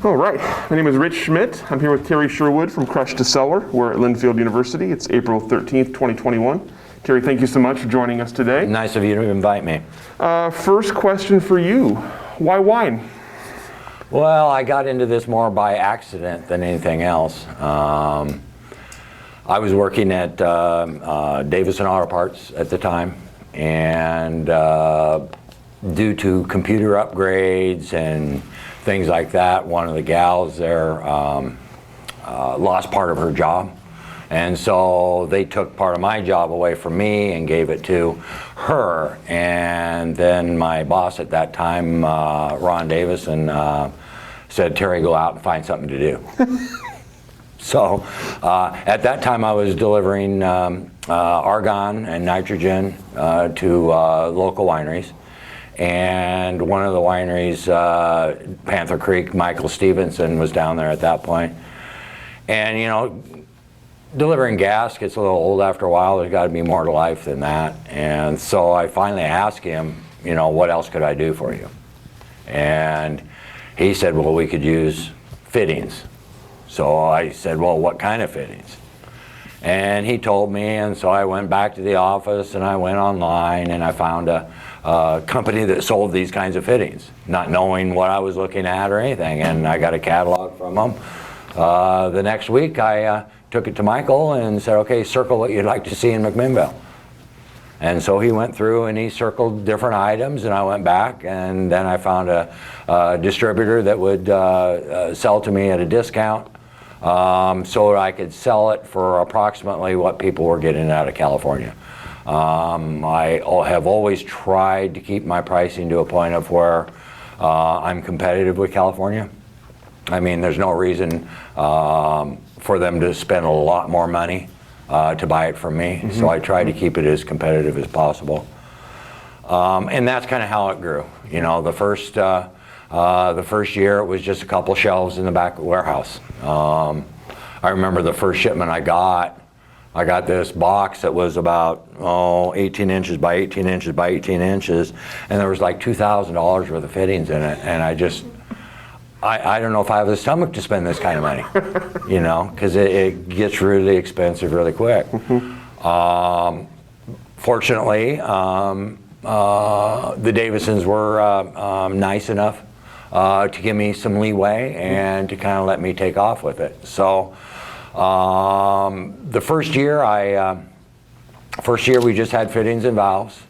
All right, my name is Rich Schmidt. I'm here with Terry Sherwood from Crush2Cellar. We're at Linfield University. It's April 13th, 2021. Terry, thank you so much for joining us today. Nice of you to invite me. First question for you, why wine? Well, I got into this more by accident than anything else. I was working at Davison Auto Parts at the time, and due to computer upgrades and things like that, one of the gals there lost part of her job. And so they took part of my job away from me and gave it to her. And then my boss at that time, Ron Davison, said, Terry, go out and find something to do. So at that time I was delivering argon and nitrogen to local wineries. And one of the wineries, Panther Creek, Michael Stevenson was down there at that point. And you know, delivering gas gets a little old after a while. There's got to be more to life than that. And so I finally asked him, you know, what else could I do for you? And he said, well, we could use fittings. So I said, well, what kind of fittings? And he told me, and so I went back to the office and I went online and I found a company that sold these kinds of fittings, not knowing what I was looking at or anything. And I got a catalog from them. The next week I took it to Michael and said, okay, circle what you'd like to see in McMinnville. And so he went through and he circled different items, and I went back, and then I found a distributor that would sell to me at a discount, so I could sell it for approximately what people were getting out of California. I have always tried to keep my pricing to a point of where I'm competitive with California. I mean, there's no reason for them to spend a lot more money to buy it from me. Mm-hmm. So I try to keep it as competitive as possible. And that's kind of how it grew. You know, the first year it was just a couple shelves in the back of the warehouse. I remember the first shipment I got this box that was about 18 inches by 18 inches by 18 inches, and there was like $2,000 worth of fittings in it, and I don't know if I have the stomach to spend this kind of money, you know, because it gets really expensive really quick. Mm-hmm. Fortunately, the Davisons were nice enough to give me some leeway and to kind of let me take off with it. So the first year we just had fittings and valves.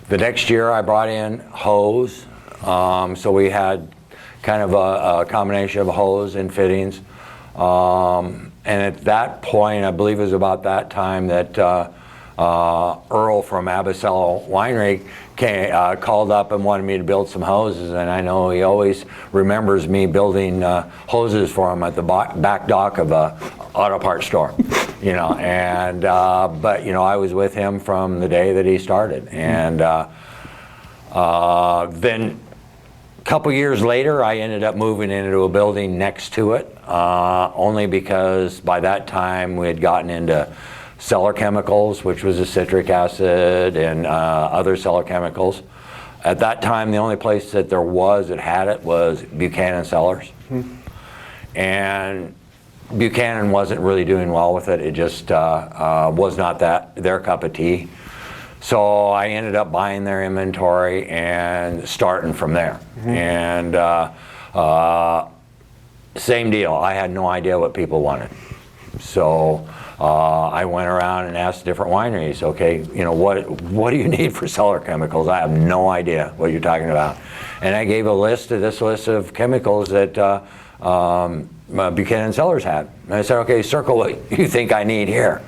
The next year I brought in hose, so we had kind of a combination of hose and fittings. And at that point, I believe it was about that time that Earl from Abyssal Winery called up and wanted me to build some hoses, and I know he always remembers me building hoses for him at the back dock of a auto parts store, you know. And but you know, I was with him from the day that he started, and then a couple years later, I ended up moving into a building next to it, only because by that time we had gotten into cellar chemicals, which was a citric acid and other cellar chemicals. At that time, the only place that there was that had it was Buchanan Cellars. Mm-hmm. And Buchanan wasn't really doing well with it. It just was not their cup of tea. So I ended up buying their inventory and starting from there. Mm-hmm. And same deal. I had no idea what people wanted. So I went around and asked different wineries, okay, you know, what do you need for cellar chemicals? I have no idea what you're talking about. And I gave this list of chemicals that Buchanan Cellars had. And I said, okay, circle what you think I need here.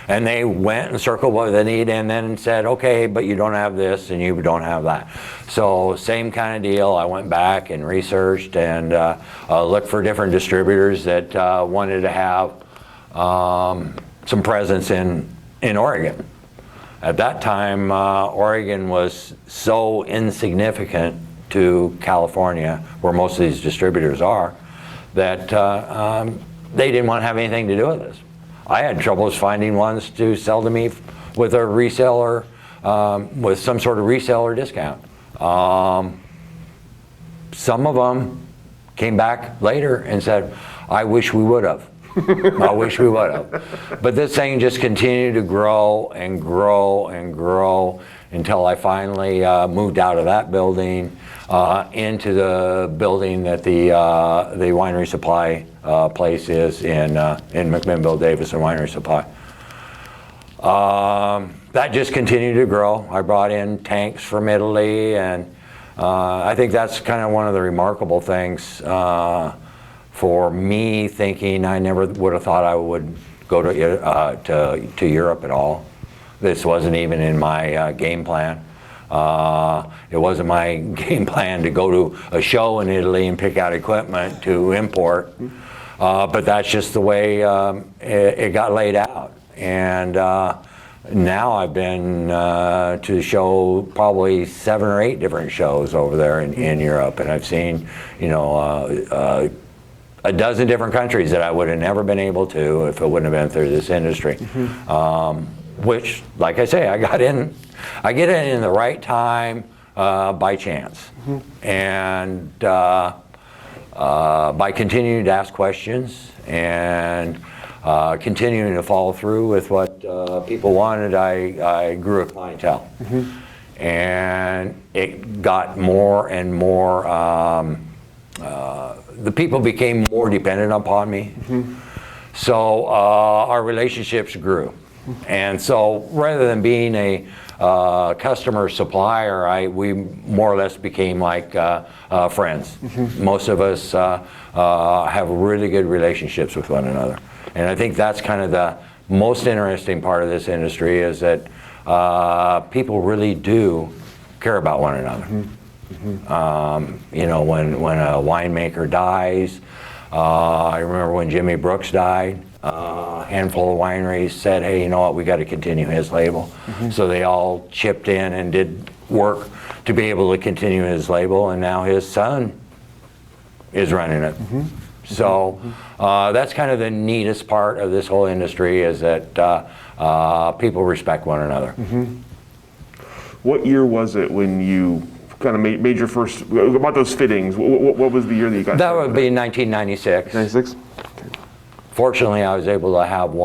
And they went and circled what they need and then said, okay, but you don't have this and you don't have that. So same kind of deal. I went back and researched and looked for different distributors that wanted to have some presence in Oregon. At that time, Oregon was so insignificant to California, where most of these distributors are, that they didn't want to have anything to do with this. I had troubles finding ones to sell to me with a reseller, with some sort of reseller discount. Some of them came back later and said, I wish we would have. I wish we would have. But this thing just continued to grow and grow and grow until I finally moved out of that building into the building that the winery supply place is in McMinnville, Davison Winery Supply. That just continued to grow. I brought in tanks from Italy, and I think that's kind of one of the remarkable things for me, thinking I never would have thought I would go to Europe at all. This wasn't even in my game plan. It wasn't my game plan to go to a show in Italy and pick out equipment to import, but that's just the way it got laid out. And now I've been to the show probably 7 or 8 different shows over there in Europe, and I've seen, you know, a dozen different countries that I would have never been able to if it wouldn't have been through this industry. Which, like I say, I get in the right time by chance, and by continuing to ask questions and continuing to follow through with what people wanted, I grew a clientele. And it got more and more, the people became more dependent upon me. So our relationships grew. And so rather than being a customer supplier, we more or less became like friends. Most of us have really good relationships with one another. And I think that's kind of the most interesting part of this industry, is that people really do care about one another. You know, when a winemaker dies, I remember when Jimmy Brooks died, a handful of wineries said, hey, you know what, we got to continue his label. So they all chipped in and did work to be able to continue his label, and now his son is running it. So that's kind of the neatest part of this whole industry, is that people respect one another. What year was it when you kind of made your first, about those fittings, what was the year that you got That would be 1996. 96? Fortunately, I was able to have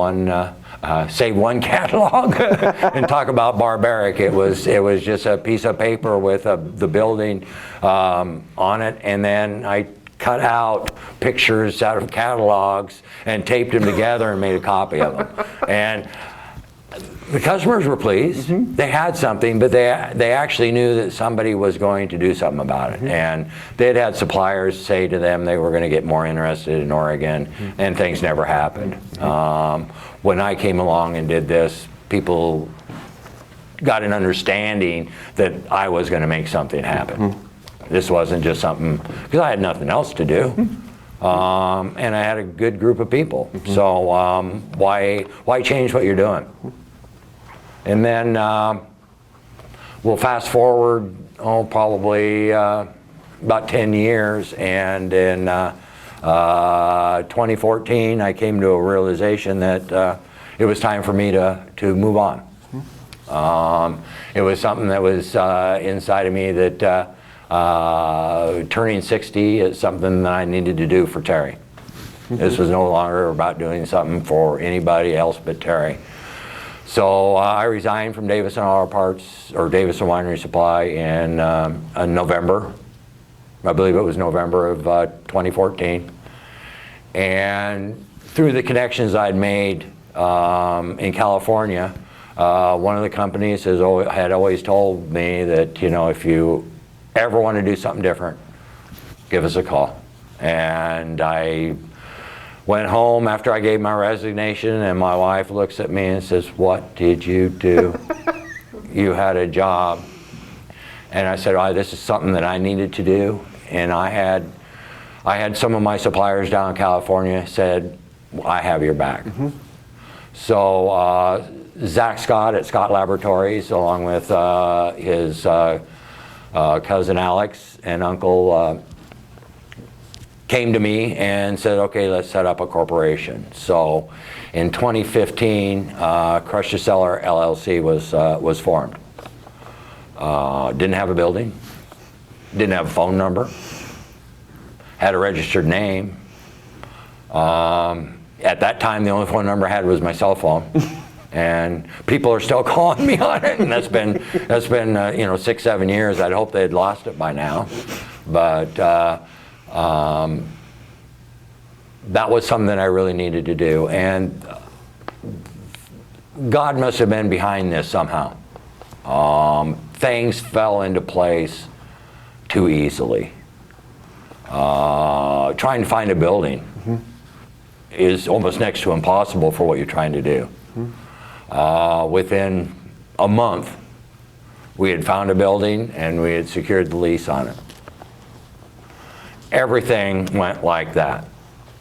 save one catalog and talk about barbaric. It was just a piece of paper with the building on it, and then I cut out pictures out of catalogs and taped them together and made a copy of them. And the customers were pleased. They had something, but they actually knew that somebody was going to do something about it. And they'd had suppliers say to them they were going to get more interested in Oregon, and things never happened. When I came along and did this, people got an understanding that I was going to make something happen. This wasn't just something, because I had nothing else to do. And I had a good group of people. So why change what you're doing? And then we'll fast forward, probably about 10 years, and in 2014 I came to a realization that it was time for me to move on. It was something that was inside of me that turning 60 is something that I needed to do for Terry. This was no longer about doing something for anybody else but Terry. So I resigned from Davison Auto Parts, or Davison Winery Supply, in November. I believe it was November of 2014. And through the connections I'd made in California, one of the companies had always told me that, you know, if you ever want to do something different, give us a call. And I went home after I gave my resignation, and my wife looks at me and says, what did you do? You had a job. And I said, oh, this is something that I needed to do. And I had some of my suppliers down in California said, I have your back. So Zach Scott at Scott Laboratories, along with his cousin Alex and uncle, came to me and said, okay, let's set up a corporation. So in 2015, Crush2Cellar LLC was formed. Didn't have a building, didn't have a phone number, had a registered name. At that time, the only phone number I had was my cell phone. And people are still calling me on it, and that's been 6-7 years. I'd hope they'd lost it by now, but that was something I really needed to do, and God must have been behind this somehow. Things fell into place too easily. Trying to find a building is almost next to impossible for what you're trying to do. Within a month, we had found a building and we had secured the lease on it. Everything went like that.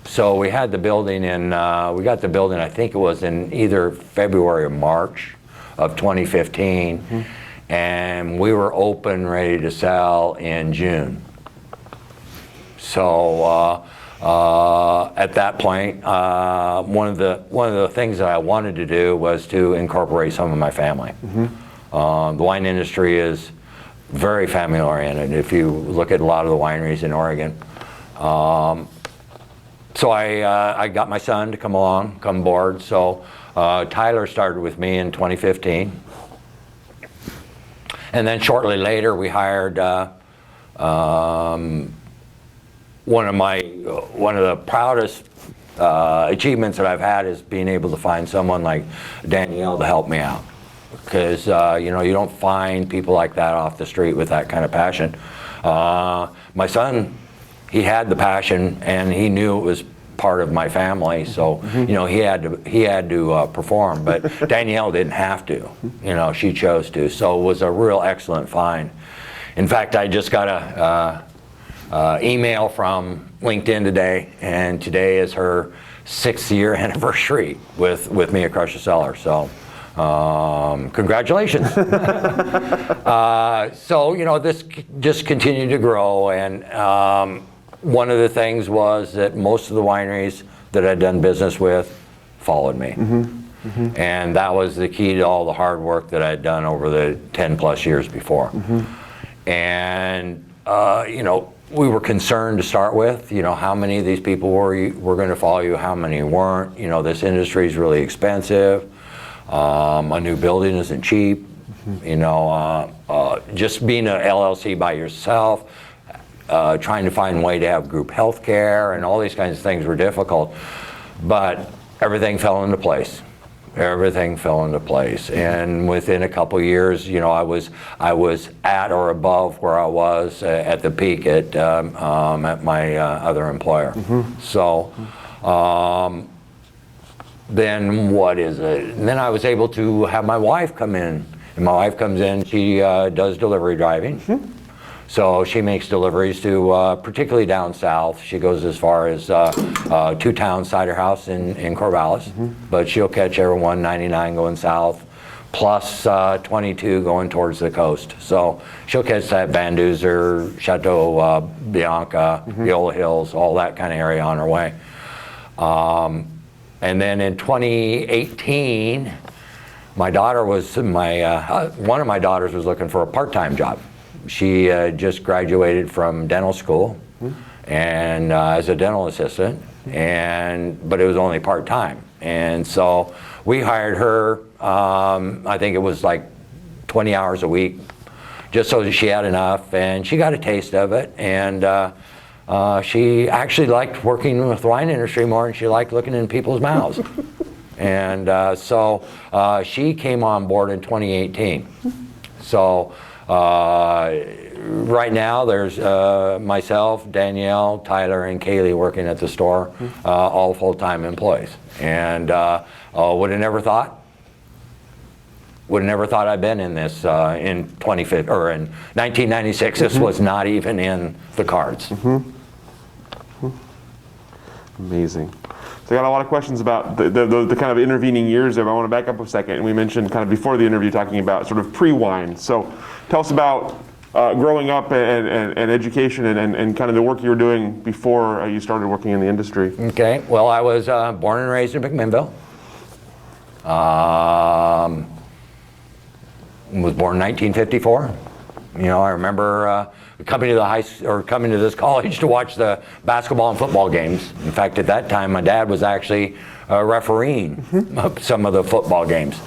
So we had the building in, we got the building, I think it was in either February or March of 2015, and we were open, ready to sell in June. So at that point, one of the things that I wanted to do was to incorporate some of my family. The wine industry is very family oriented. If you look at a lot of the wineries in Oregon, so I got my son to come aboard. So Tyler started with me in 2015, and then shortly later we hired. One of the proudest achievements that I've had is being able to find someone like Danielle to help me out, because you don't find people like that off the street with that kind of passion. My son, he had the passion and he knew it was part of my family, so he had to perform, but Danielle didn't have to. She chose to, so it was a real excellent find. In fact, I just got a email from LinkedIn today, and today is her 6th year anniversary with me at Crush2Cellar. So congratulations. So this just continued to grow, and one of the things was that most of the wineries that I'd done business with followed me. And that was the key to all the hard work that I'd done over the 10+ years before. And we were concerned to start with, how many of these people were going to follow you, how many weren't. This industry is really expensive. A new building isn't cheap. Just being an LLC by yourself, trying to find a way to have group health care and all these kinds of things were difficult. But everything fell into place. Everything fell into place, and within a couple years, I was at or above where I was at the peak at my other employer. So then what is it? And then I was able to have my wife come in, and my wife comes in. She does delivery driving. So she makes deliveries to, particularly down south. She goes as far as Two Towns Cider House in Corvallis, but she'll catch every 199 going south, plus 22 going towards the coast. So she'll catch that Van Duzer, Chateau Bianca, Viola Hills, all that kind of area on her way. And then in 2018, my daughter was one of my daughters was looking for a part-time job. She just graduated from dental school, and as a dental assistant, but it was only part-time. And so we hired her, I think it was like 20 hours a week, just so that she had enough, and she got a taste of it, and she actually liked working with the wine industry more than she liked looking in people's mouths. And so she came on board in 2018. So right now there's myself, Danielle, Tyler, and Kaylee working at the store, all full-time employees. And would have never thought I'd been in this in 1996. This was not even in the cards. Amazing. So I got a lot of questions about the kind of intervening years there, but I want to back up a second. And we mentioned kind of before the interview talking about sort of pre-wine. So tell us about growing up and education and kind of the work you were doing before you started working in the industry. Okay, well, I was born and raised in McMinnville. Was born in 1954. I remember coming to this college to watch the basketball and football games. In fact, at that time, my dad was actually refereeing some of the football games.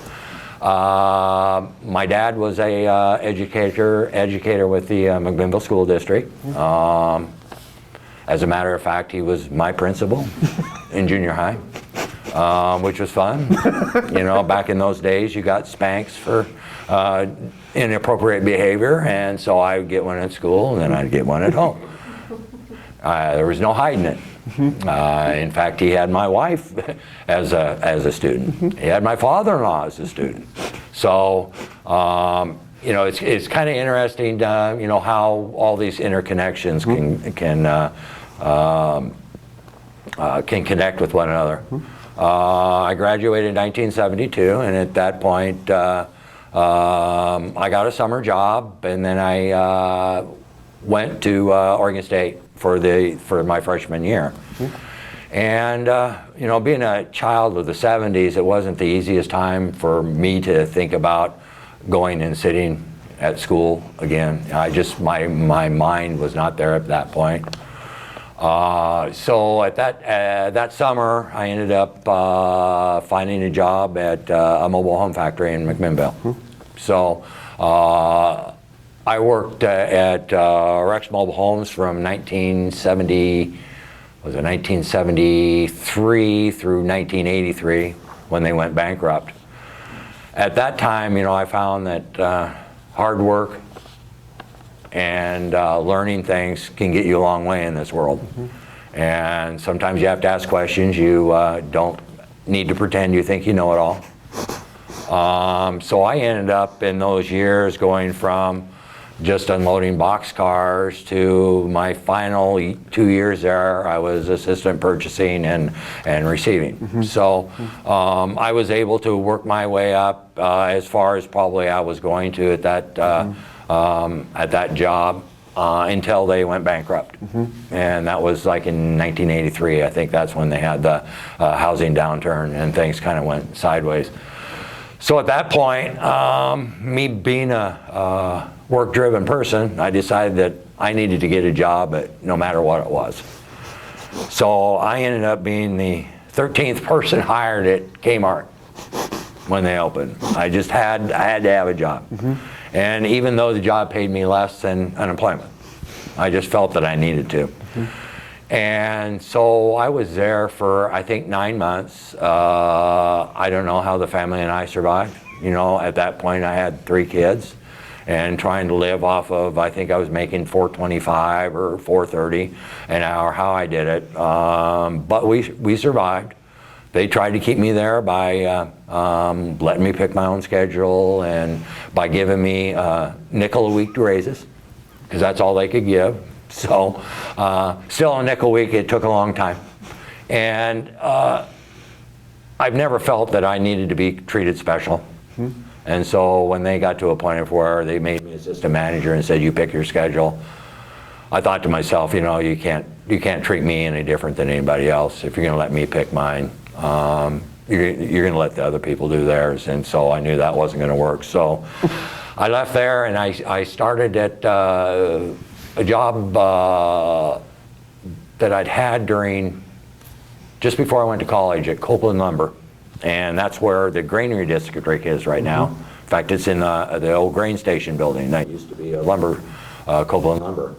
My dad was a educator with the McMinnville School District. As a matter of fact, he was my principal in junior high, which was fun. Back in those days, you got spanks for inappropriate behavior, and so I would get one at school, and then I'd get one at home. There was no hiding it. In fact, he had my wife as a student. He had my father-in-law as a student. So, it's kind of interesting, how all these interconnections can connect with one another. I graduated in 1972, and at that point, I got a summer job, and then I went to Oregon State for my freshman year. And being a child of the 70s, it wasn't the easiest time for me to think about going and sitting at school again. My mind was not there at that point. So at that summer, I ended up finding a job at a mobile home factory in McMinnville. So I worked at Rex Mobile Homes from 1973 through 1983 when they went bankrupt. At that time, I found that hard work and learning things can get you a long way in this world. And sometimes you have to ask questions. You don't need to pretend you think you know it all. So I ended up in those years going from just unloading boxcars to my final 2 years there, I was assistant purchasing and receiving. So I was able to work my way up as far as probably I was going to at that job until they went bankrupt. And that was like in 1983. I think that's when they had the housing downturn and things kind of went sideways. So at that point, me being a work-driven person, I decided that I needed to get a job no matter what it was. So I ended up being the 13th person hired at Kmart when they opened. I had to have a job. And even though the job paid me less than unemployment, I just felt that I needed to. And so I was there for, I think, 9 months. I don't know how the family and I survived. At that point I had 3 kids and trying to live off of, I think I was making $4.25 or $4.30 an hour, how I did it. But we survived. They tried to keep me there by letting me pick my own schedule and by giving me a nickel a week raises, because that's all they could give. So still a nickel a week, it took a long time. And I've never felt that I needed to be treated special. And so when they got to a point of where they made me assistant manager and said, you pick your schedule, I thought to myself, you can't treat me any different than anybody else. If you're going to let me pick mine, you're going to let the other people do theirs. And so I knew that wasn't going to work. So I left there and I started at a job that I'd had just before I went to college at Copeland Lumber. And that's where the granary district is right now. In fact, it's in the old grain station building. That used to be a Copeland Lumber.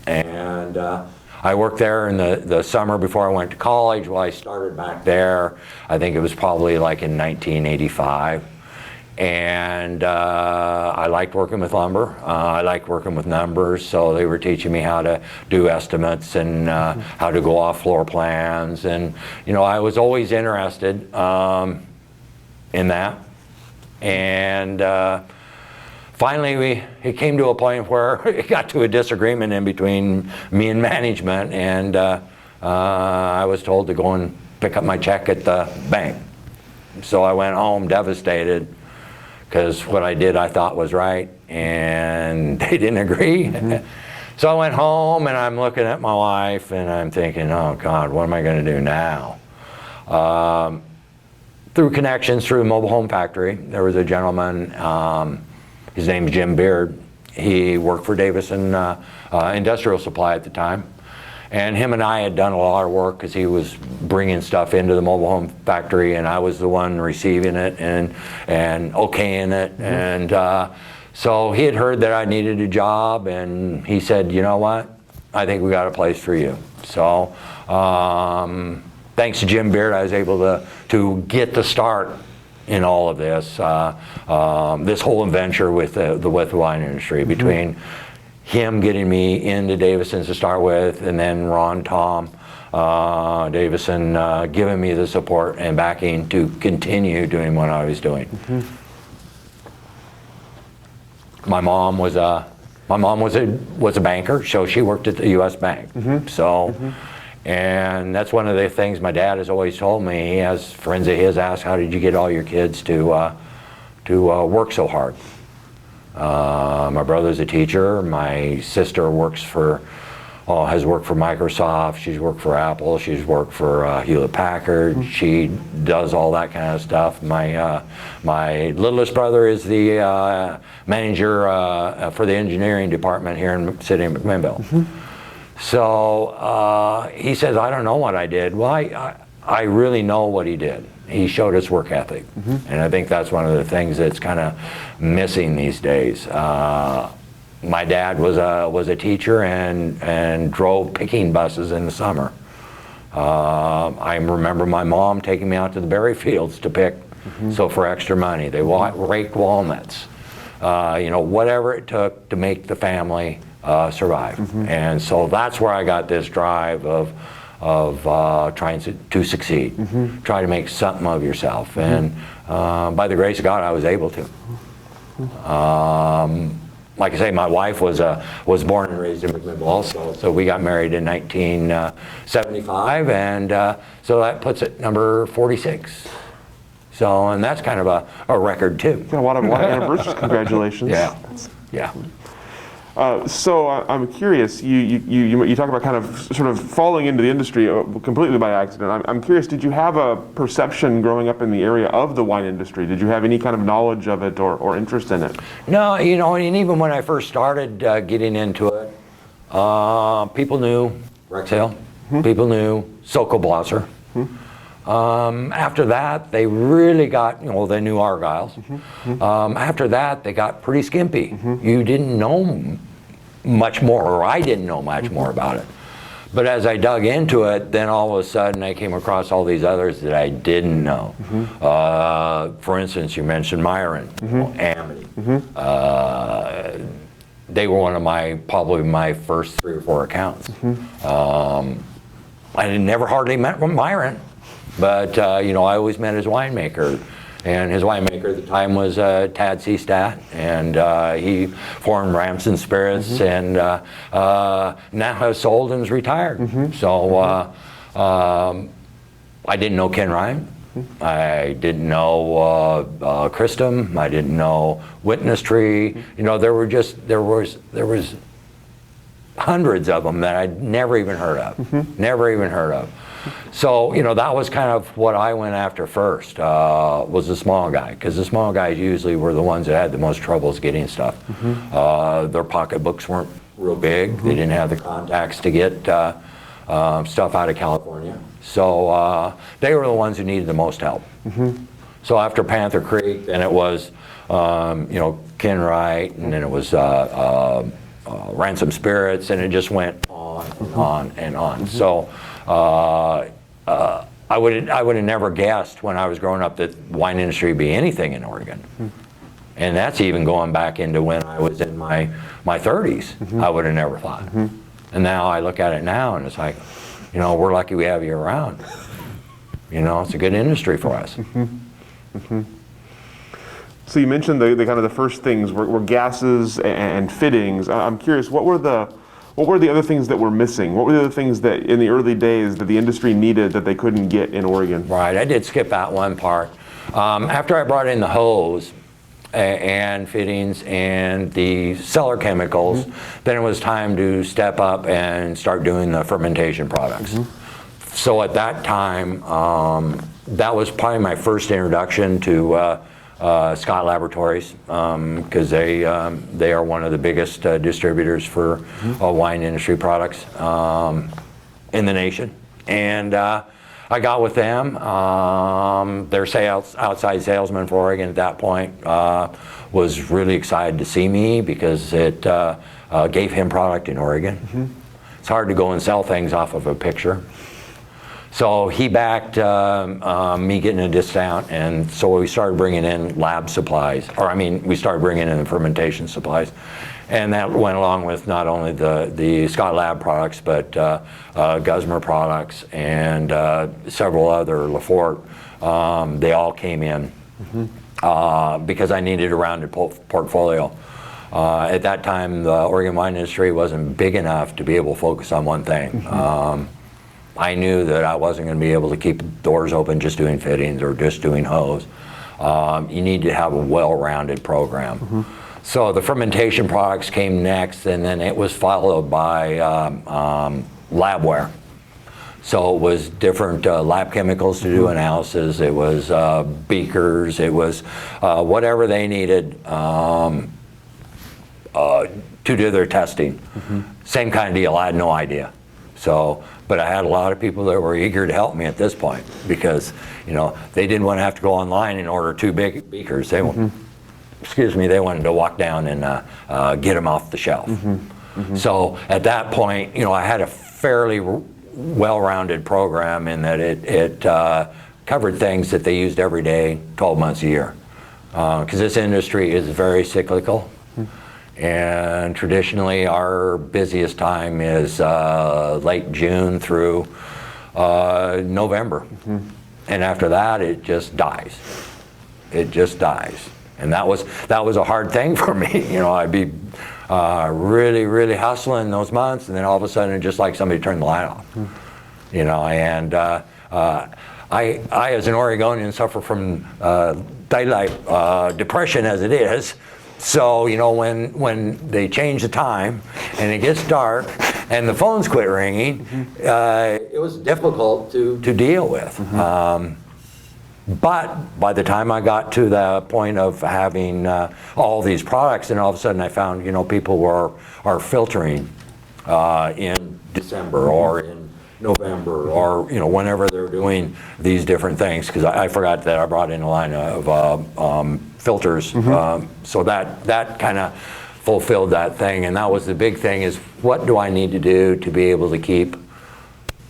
And I worked there in the summer before I went to college. Well, I started back there, I think it was probably like in 1985. And I liked working with lumber. I liked working with numbers, so they were teaching me how to do estimates and how to go off floor plans. And I was always interested in that. And finally, it came to a point where it got to a disagreement in between me and management, and I was told to go and pick up my check at the bank. So I went home devastated, because what I did I thought was right, and they didn't agree. So I went home, and I'm looking at my wife, and I'm thinking, oh God, what am I going to do now? Through connections through the mobile home factory, there was a gentleman, his name's Jim Beard, He worked for Davison Industrial Supply at the time. And him and I had done a lot of work because he was bringing stuff into the mobile home factory, and I was the one receiving it and okaying it. And so he had heard that I needed a job, and he said, you know what, I think we got a place for you. So thanks to Jim Beard, I was able to get the start in all of this, this whole adventure with the wine industry, between him getting me into Davison's to start with, and then Tom Davison giving me the support and backing to continue doing what I was doing. My mom was a banker, so she worked at the U.S. Bank. And that's one of the things my dad has always told me. He has friends of his ask, how did you get all your kids to work so hard? My brother's a teacher. My sister has worked for Microsoft. She's worked for Apple. She's worked for Hewlett-Packard. She does all that kind of stuff. My littlest brother is the manager for the engineering department here in the city of McMinnville. So he says, I don't know what I did. Well, I really know what he did. He showed us work ethic. And I think that's one of the things that's kind of missing these days. My dad was a teacher and drove picking buses in the summer. I remember my mom taking me out to the berry fields to pick, so for extra money. They raked walnuts, whatever it took to make the family survive. And so that's where I got this drive of trying to succeed, try to make something of yourself. And by the grace of God, I was able to. Like I say, my wife was born and raised in McMinnville also, so we got married in 1975, and so that puts it number 46. So, and that's kind of a record too. Got a lot of anniversaries. Congratulations. Yeah. So I'm curious. You talk about kind of sort of falling into the industry completely by accident. I'm curious. Did you have a perception growing up in the area of the wine industry? Did you have any kind of knowledge of it or interest in it? No, and even when I first started getting into it, people knew Rexale. People knew Soko Blosser. After that, they really got, they knew Argyles. After that, they got pretty skimpy. You didn't know much more, or I didn't know much more about it. But as I dug into it, then all of a sudden I came across all these others that I didn't know. For instance, you mentioned Myron, Amity. They were one of probably my first 3 or 4 accounts. I never hardly met Myron. But, I always met his winemaker, and his winemaker at the time was Tad Seastat, and he formed Ramson Spirits, and now has sold and is retired. So I didn't know Ken Ryan. I didn't know Christum. I didn't know Witness Tree. There was hundreds of them that I'd never even heard of. Never even heard of. So, that was kind of what I went after first, was the small guy, because the small guys usually were the ones that had the most troubles getting stuff. Their pocketbooks weren't real big. They didn't have the contacts to get stuff out of California. So they were the ones who needed the most help. So after Panther Creek, then it was, Ken Wright, and then it was Ransom Spirits, and it just went on and on and on. So I would have never guessed when I was growing up that wine industry would be anything in Oregon. And that's even going back into when I was in my 30s. I would have never thought. And now I look at it now and it's like, we're lucky we have you around. It's a good industry for us. So you mentioned the kind of the first things were gases and fittings. I'm curious, what were the other things that were missing? What were the other things that in the early days that the industry needed that they couldn't get in Oregon? Right, I did skip that one part. After I brought in the hose and fittings and the cellar chemicals, then it was time to step up and start doing the fermentation products. So at that time, that was probably my first introduction to Scott Laboratories, because they are one of the biggest distributors for wine industry products in the nation. And I got with them. Their outside salesman for Oregon at that point was really excited to see me because it gave him product in Oregon. It's hard to go and sell things off of a picture. So he backed me getting a discount, and so we started bringing in lab supplies, we started bringing in the fermentation supplies. And that went along with not only the Scott Lab products, but Guzmer products and several other Lafort. They all came in because I needed a rounded portfolio. At that time, the Oregon wine industry wasn't big enough to be able to focus on one thing. I knew that I wasn't going to be able to keep doors open just doing fittings or just doing hose. You need to have a well-rounded program. So the fermentation products came next, and then it was followed by labware. So it was different lab chemicals to do analysis. It was beakers. It was whatever they needed to do their testing. Same kind of deal. I had no idea. So, but I had a lot of people that were eager to help me at this point because, they didn't want to have to go online and order 2 big beakers. They they wanted to walk down and get them off the shelf. So at that point, I had a fairly well-rounded program in that it covered things that they used every day, 12 months a year. Because this industry is very cyclical. And traditionally, our busiest time is late June through November. And after that, it just dies. It just dies. And that was a hard thing for me. I'd be really, really hustling those months, and then all of a sudden, just like somebody turned the light off. And I, as an Oregonian, suffer from daylight depression as it is. So, when they change the time and it gets dark and the phones quit ringing, it was difficult to deal with. But by the time I got to the point of having all these products, and all of a sudden I found, people are filtering in December or in November or, whenever they're doing these different things, because I forgot that I brought in a line of filters. So that kind of fulfilled that thing, and that was the big thing, is what do I need to do to be able to keep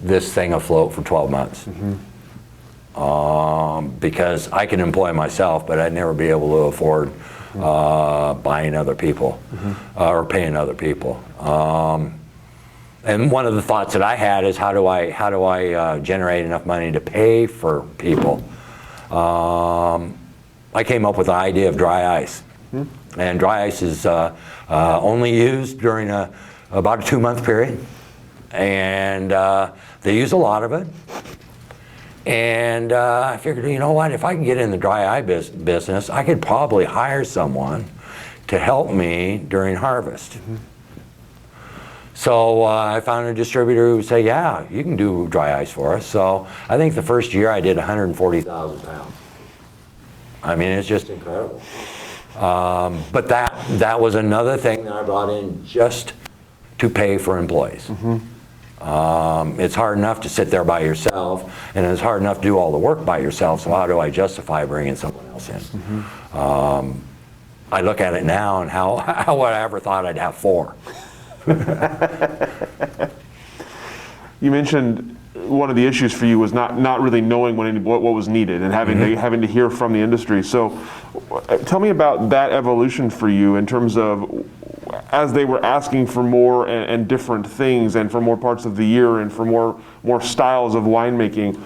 this thing afloat for 12 months? Because I can employ myself, but I'd never be able to afford buying other people or paying other people. And one of the thoughts that I had is how do I generate enough money to pay for people? I came up with the idea of dry ice. And dry ice is only used during about a 2-month period. And they use a lot of it. And I figured, if I can get in the dry eye business, I could probably hire someone to help me during harvest. So I found a distributor who would say, yeah, you can do dry ice for us. So I think the first year I did 140,000 pounds. I mean, it's just incredible. But that was another thing that I brought in just to pay for employees. It's hard enough to sit there by yourself, and it's hard enough to do all the work by yourself, so how do I justify bringing someone else in? I look at it now and how would I ever thought I'd have 4. You mentioned one of the issues for you was not really knowing what was needed and having to hear from the industry. So tell me about that evolution for you in terms of as they were asking for more and different things and for more parts of the year and for more styles of winemaking.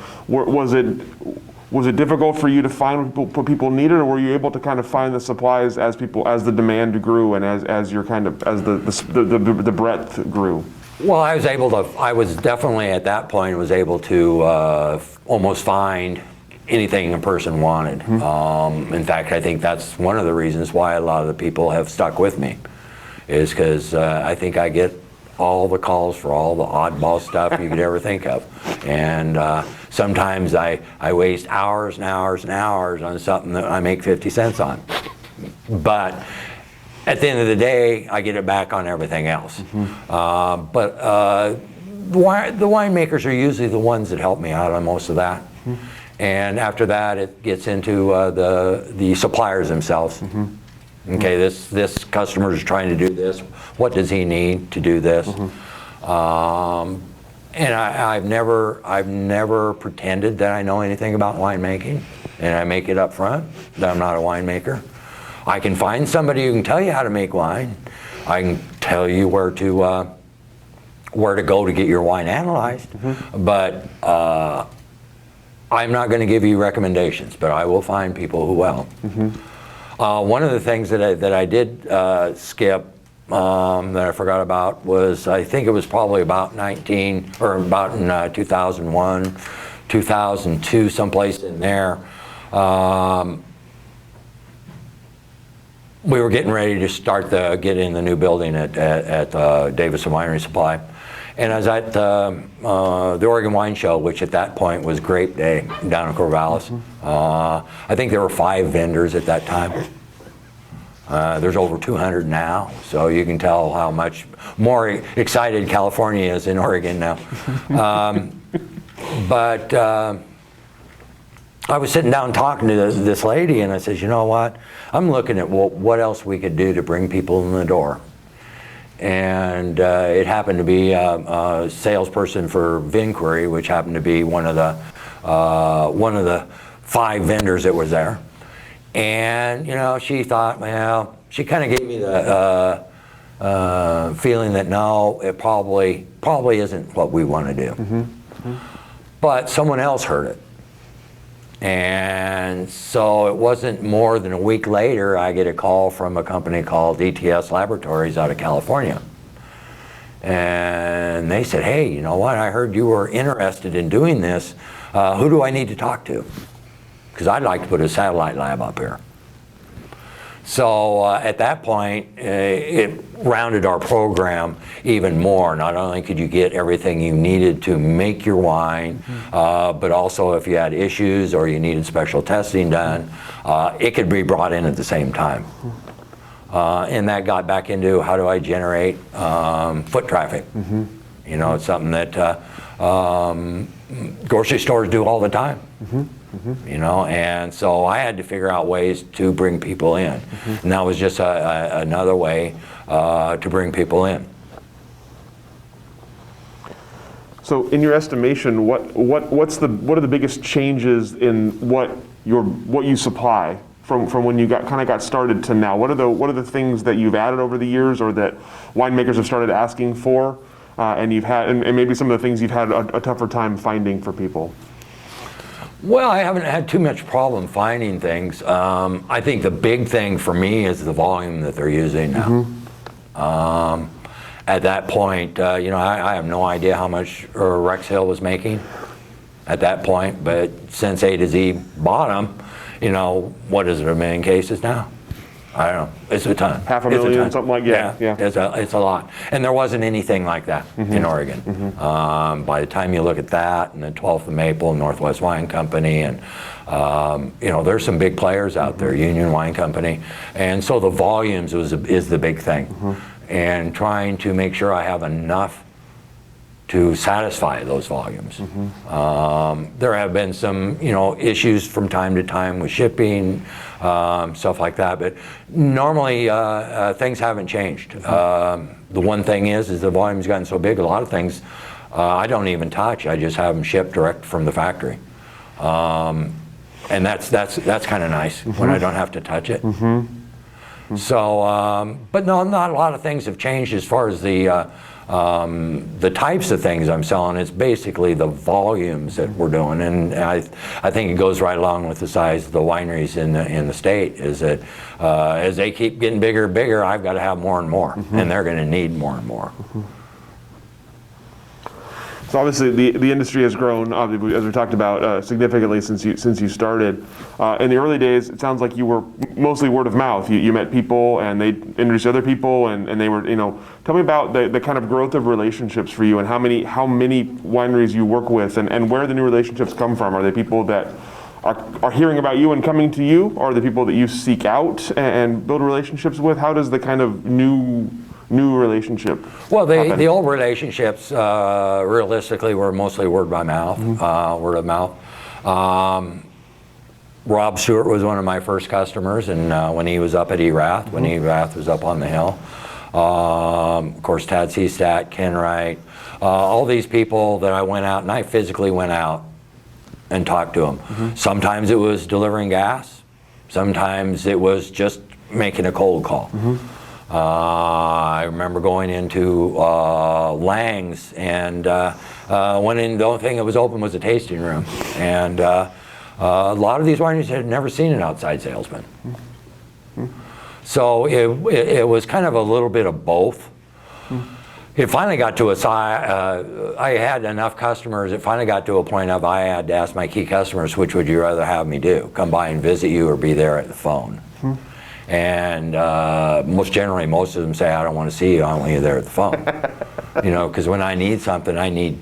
Was it difficult for you to find what people needed, or were you able to kind of find the supplies as the demand grew and as the breadth grew? Well, I was definitely at that point was able to almost find anything a person wanted. In fact, I think that's one of the reasons why a lot of the people have stuck with me, is because I think I get all the calls for all the oddball stuff you could ever think of. And Sometimes I waste hours and hours and hours on something that I make 50 cents on. But at the end of the day, I get it back on everything else. The winemakers are usually the ones that help me out on most of that. And after that, it gets into the suppliers themselves. Okay, this customer is trying to do this. What does he need to do this? And I've never pretended that I know anything about winemaking, and I make it up front that I'm not a winemaker. I can find somebody who can tell you how to make wine. I can tell you where to go to get your wine analyzed, but I'm not going to give you recommendations, but I will find people who will. One of the things that I did skip that I forgot about was, I think it was probably about in 2001, 2002, someplace in there. We were getting ready to start get in the new building at Davison Winery Supply. And I was at the Oregon Wine Show, which at that point was Grape Day down in Corvallis. I think there were 5 vendors at that time. There's over 200 now, so you can tell how much more excited California is in Oregon now. But I was sitting down talking to this lady, and I said, you know what? I'm looking at what else we could do to bring people in the door. And it happened to be a salesperson for Vinquery, which happened to be one of the 5 vendors that was there. And she thought, well, she kind of gave me the feeling that no, it probably isn't what we want to do. But someone else heard it. And so it wasn't more than a week later, I get a call from a company called ETS Laboratories out of California. And they said, hey, you know what? I heard you were interested in doing this. Who do I need to talk to? Because I'd like to put a satellite lab up here. So at that point, it rounded our program even more. Not only could you get everything you needed to make your wine, but also if you had issues or you needed special testing done, it could be brought in at the same time. And that got back into how do I generate foot traffic. It's something that grocery stores do all the time. And so I had to figure out ways to bring people in. And that was just another way to bring people in. So in your estimation, what are the biggest changes in what you supply from when you got started to now? What are the things that you've added over the years, or that winemakers have started asking for, and you've had, and maybe some of the things you've had a tougher time finding for people? Well, I haven't had too much problem finding things. I think the big thing for me is the volume that they're using now. At that point, I have no idea how much Rex Hill was making at that point, but since A to Z bought them, what is it, 1 million cases now? I don't know. It's a ton. 500,000, something like that. Yeah. It's a lot. And there wasn't anything like that in Oregon. By the time you look at that, and the 12th of Maple, Northwest Wine Company, and there's some big players out there, Union Wine Company, and so the volumes is the big thing, and trying to make sure I have enough to satisfy those volumes. There have been some, issues from time to time with shipping, stuff like that, but normally things haven't changed. The one thing is the volume's gotten so big, a lot of things I don't even touch. I just have them shipped direct from the factory. And that's kind of nice when I don't have to touch it. So, but no, not a lot of things have changed as far as the types of things I'm selling. It's basically the volumes that we're doing, and I think it goes right along with the size of the wineries in the state. Is that as they keep getting bigger and bigger, I've got to have more and more, and they're going to need more and more. So obviously the industry has grown, obviously, as we talked about, significantly since you started. In the early days, it sounds like you were mostly word of mouth. You met people and they introduced other people, and they were, tell me about the kind of growth of relationships for you and how many wineries you work with and where the new relationships come from. Are they people that are hearing about you and coming to you, or are they people that you seek out and build relationships with? How does the kind of new relationship Well, happen? the old relationships realistically were mostly word by mouth, word of mouth. Rob Stewart was one of my first customers, and when he was up at Erath, when Erath was up on the hill. Of course, Tad Seastat, Ken Wright, all these people that I went out, and I physically went out and talked to them. Sometimes it was delivering gas. Sometimes it was just making a cold call. I remember going into Lang's and went in, the only thing that was open was a tasting room. And a lot of these wineries had never seen an outside salesman. So it was kind of a little bit of both. It finally got to I had enough customers, it finally got to a point of I had to ask my key customers, which would you rather have me do? Come by and visit you or be there at the phone? And most of them say, I don't want to see you, I want you there at the phone. Because when I need something, I need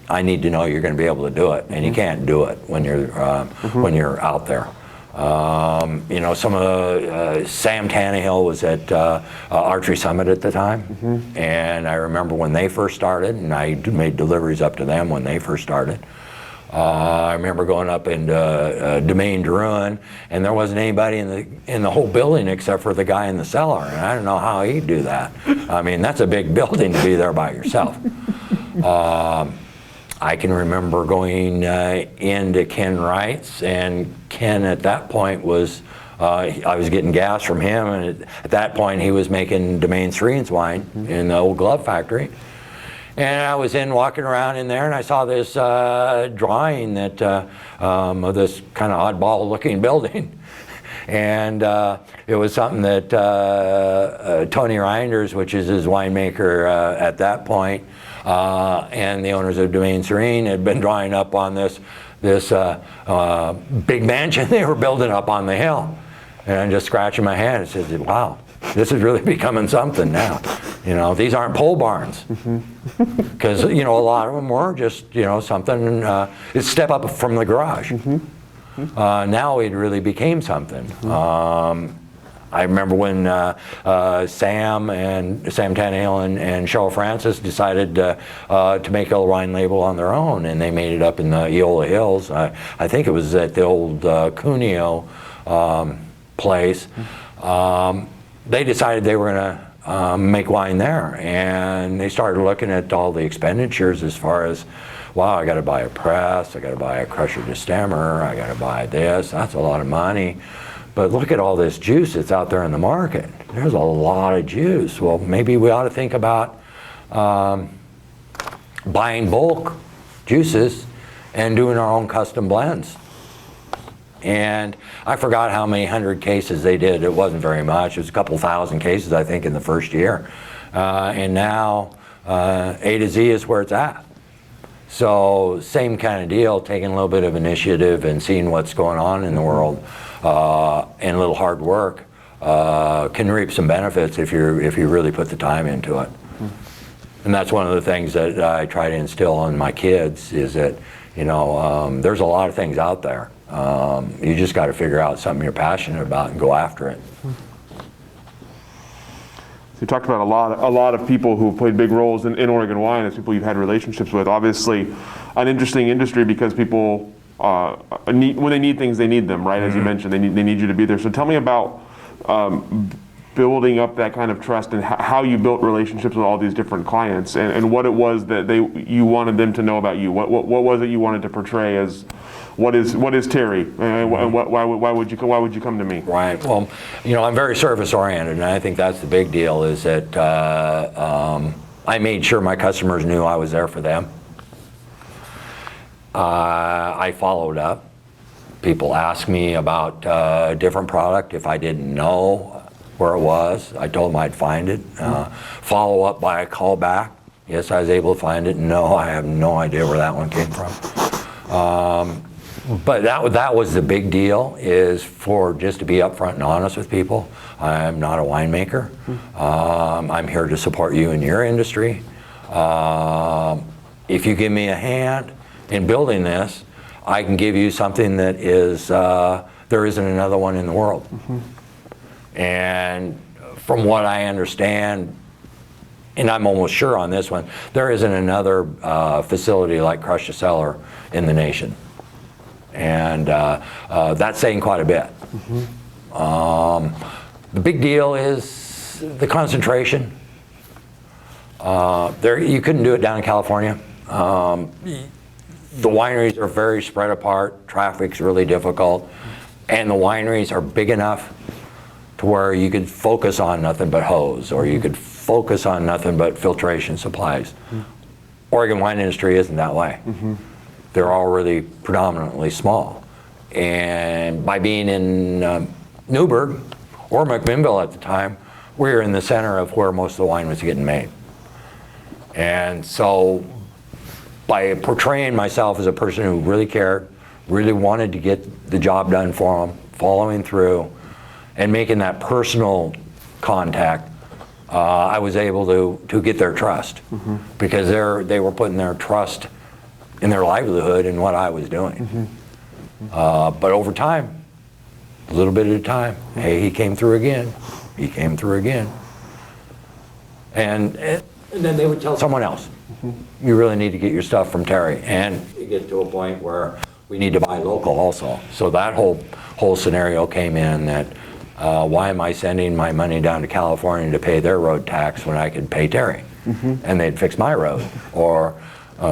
to know you're going to be able to do it, and you can't do it when you're out there. Some of the, Sam Tannehill was at Archery Summit at the time, and I remember when they first started, and I made deliveries up to them when they first started. I remember going up into Domaine Druin, and there wasn't anybody in the whole building except for the guy in the cellar, and I don't know how he'd do that. I mean, that's a big building to be there by yourself. I can remember going into Ken Wright's, and Ken at that point was, I was getting gas from him, and at that point he was making Domaine Serene's wine in the old glove factory. And I was walking around in there, and I saw this drawing that of this kind of oddball looking building. And it was something that Tony Reinders, which is his winemaker at that point, and the owners of Domaine Serene had been drawing up on this big mansion they were building up on the hill. And I'm just scratching my head and said, wow, this is really becoming something now. These aren't pole barns. Because, a lot of them were just, something, it's step up from the garage. Now it really became something. I remember when Sam Tannehill and Cheryl Francis decided to make a wine label on their own, and they made it up in the Eola Hills. I think it was at the old Cuneo place. They decided they were going to make wine there, and they started looking at all the expenditures as far as, wow, I got to buy a press, I got to buy a crusher destemmer, I got to buy this. That's a lot of money. But look at all this juice that's out there in the market. There's a lot of juice. Well, maybe we ought to think about buying bulk juices and doing our own custom blends. And I forgot how many hundred cases they did. It wasn't very much. It was a couple thousand cases, I think, in the first year. And now A to Z is where it's at. So same kind of deal, taking a little bit of initiative and seeing what's going on in the world, and a little hard work can reap some benefits if you really put the time into it. And that's one of the things that I try to instill in my kids is that, there's a lot of things out there. You just got to figure out something you're passionate about and go after it. You talked about a lot of people who have played big roles in Oregon wine as people you've had relationships with. Obviously, an interesting industry because people when they need things, they need them, right? As you mentioned, they need you to be there. So tell me about building up that kind of trust and how you built relationships with all these different clients and what it was that you wanted them to know about you. What was it you wanted to portray as what is Terry and why would you come to me? Right. Well, I'm very service oriented, and I think that's the big deal. Is that I made sure my customers knew I was there for them. I followed up. People asked me about a different product. If I didn't know where it was, I told them I'd find it. Follow up by a call back. Yes, I was able to find it. No, I have no idea where that one came from. But that was the big deal, is for just to be upfront and honest with people. I'm not a winemaker. I'm here to support you in your industry. If you give me a hand in building this, I can give you something that is, there isn't another one in the world. And from what I understand, and I'm almost sure on this one, there isn't another facility like Crush2Cellar in the nation. And that's saying quite a bit. The big deal is the concentration. You couldn't do it down in California. The wineries are very spread apart, traffic's really difficult, and the wineries are big enough to where you could focus on nothing but hose, or you could focus on nothing but filtration supplies. Oregon wine industry isn't that way. They're all really predominantly small. And by being in Newburgh, or McMinnville at the time, we were in the center of where most of the wine was getting made. And so by portraying myself as a person who really cared, really wanted to get the job done for them, following through, and making that personal contact, I was able to get their trust, because they were putting their trust in their livelihood in what I was doing. But over time, a little bit at a time, hey, he came through again, he came through again. And then they would tell someone else, you really need to get your stuff from Terry. And you get to a point where we need to buy local also. So that whole scenario came in, that why am I sending my money down to California to pay their road tax when I could pay Terry? And they'd fix my road, or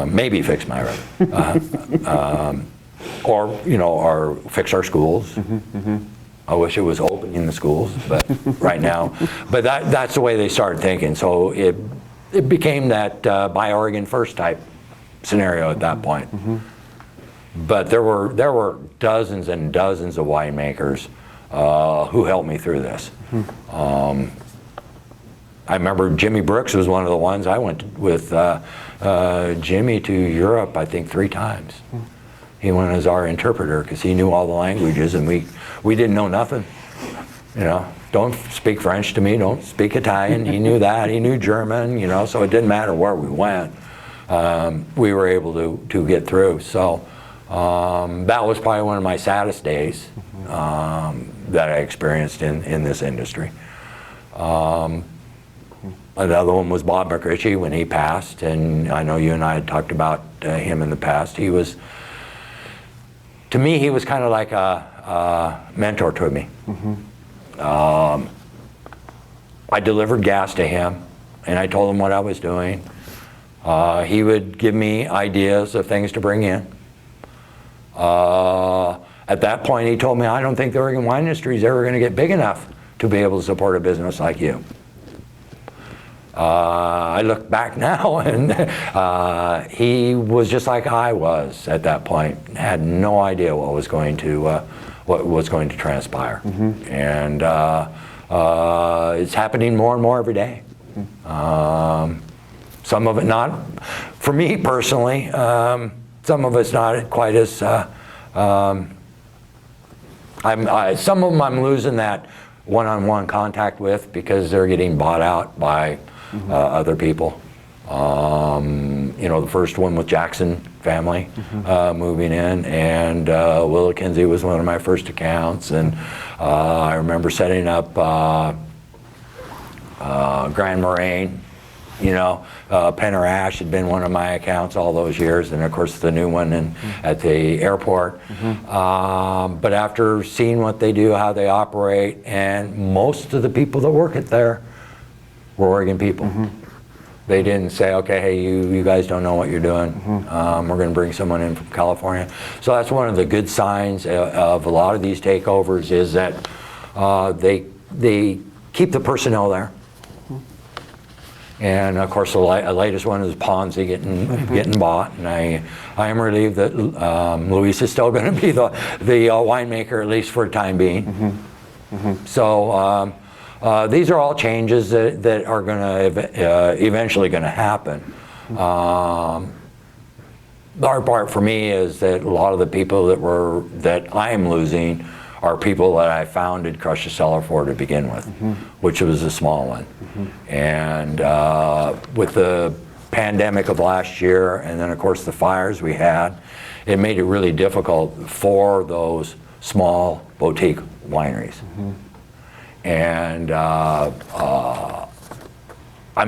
maybe fix my road. Or fix our schools. I wish it was opening the schools, but right now. But that's the way they started thinking. So it became that buy Oregon first type scenario at that point. But there were dozens and dozens of winemakers who helped me through this. I remember Jimmy Brooks was one of the ones. I went with Jimmy to Europe, I think 3 times. He went as our interpreter because he knew all the languages, and we didn't know nothing. Don't speak French to me, don't speak Italian. He knew that, he knew German, so it didn't matter where we went. We were able to get through. So that was probably one of my saddest days that I experienced in this industry. Another one was Bob McRitchie when he passed, and I know you and I had talked about him in the past. To me, he was kind of like a mentor to me. I delivered gas to him, and I told him what I was doing. He would give me ideas of things to bring in. At that point, he told me, I don't think the Oregon wine industry is ever going to get big enough to be able to support a business like you. I look back now, and he was just like I was at that point. Had no idea what was going to transpire, and it's happening more and more every day. Some of it not, for me personally. Some of it's not quite as. Some of them I'm losing that one-on-one contact with because they're getting bought out by other people. The first one with Jackson family moving in, and Willa Kinsey was one of my first accounts, and I remember setting up Grand Moraine. Penner Ash had been one of my accounts all those years, and of course the new one at the airport. But after seeing what they do, how they operate, and most of the people that work there were Oregon people. They didn't say, okay, hey, you guys don't know what you're doing. We're going to bring someone in from California. So that's one of the good signs of a lot of these takeovers, is that they keep the personnel there. And of course, the latest one is Ponzi getting bought, and I am relieved that Luis is still going to be the winemaker, at least for the time being. So these are all changes that are going to eventually going to happen. The hard part for me is that a lot of the people that I am losing are people that I founded Crush2Cellar for to begin with, which was a small one. And with the pandemic of last year, and then of course the fires we had, it made it really difficult for those small boutique wineries. And I'm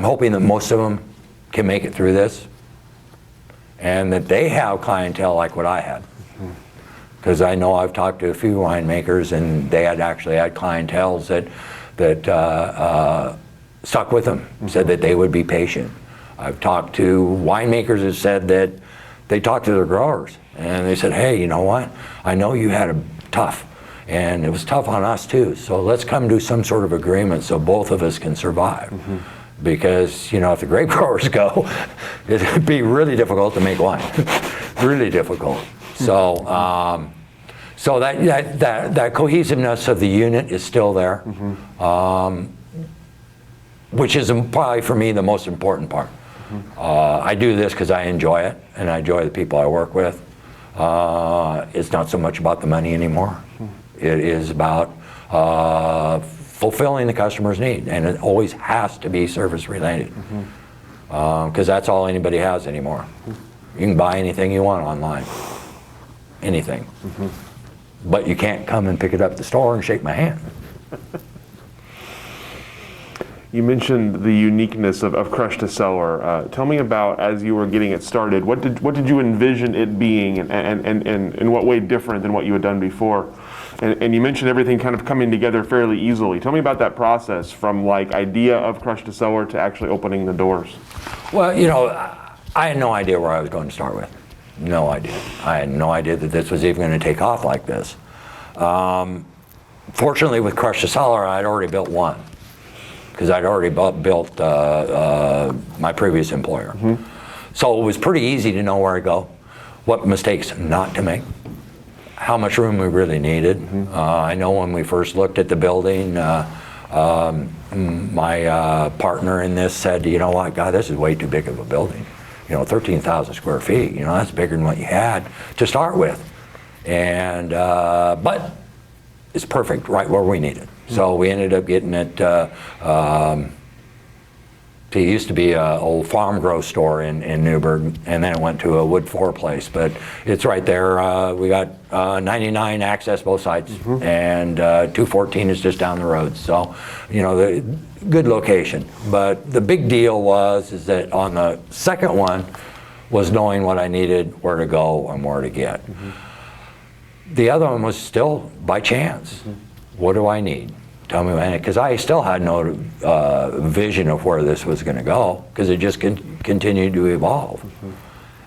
hoping that most of them can make it through this, and that they have clientele like what I had. Because I know I've talked to a few winemakers, and they had actually had clientels that stuck with them, said that they would be patient. I've talked to winemakers that said that they talked to their growers, and they said, hey, you know what? I know you had a tough, and it was tough on us too, so let's come to some sort of agreement so both of us can survive. Because, you know, if the grape growers go, it'd be really difficult to make wine. Really difficult. So, so that cohesiveness of the unit is still there, which is probably for me the most important part. I do this because I enjoy it, and I enjoy the people I work with. It's not so much about the money anymore. It is about fulfilling the customer's need, and it always has to be service related, because that's all anybody has anymore. You can buy anything you want online, anything, but you can't come and pick it up at the store and shake my hand. You mentioned the uniqueness of Crush2Cellar. Tell me about, as you were getting it started, what did you envision it being, and in what way different than what you had done before? And you mentioned everything kind of coming together fairly easily. Tell me about that process from like idea of Crush2Cellar to actually opening the doors. Well, you know, I had no idea where I was going to start with. No idea. I had no idea that this was even going to take off like this. Fortunately, with Crush2Cellar, I'd already built one, because I'd already built my previous employer. So it was pretty easy to know where to go, what mistakes not to make, how much room we really needed. I know when we first looked at the building, my partner in this said, you know what, God, this is way too big of a building. You know, 13,000 square feet, you know, that's bigger than what you had to start with. And, but it's perfect, right where we need it. So we ended up getting it, it used to be an old farm grow store in Newburgh, and then it went to a wood floor place, but it's right there. We got 99 access both sides, and 214 is just down the road. So, you know, the good location. But the big deal is that on the second one was knowing what I needed, where to go, and where to get. The other one was still by chance. What do I need? Tell me when, because I still had no vision of where this was going to go, because it just continued to evolve.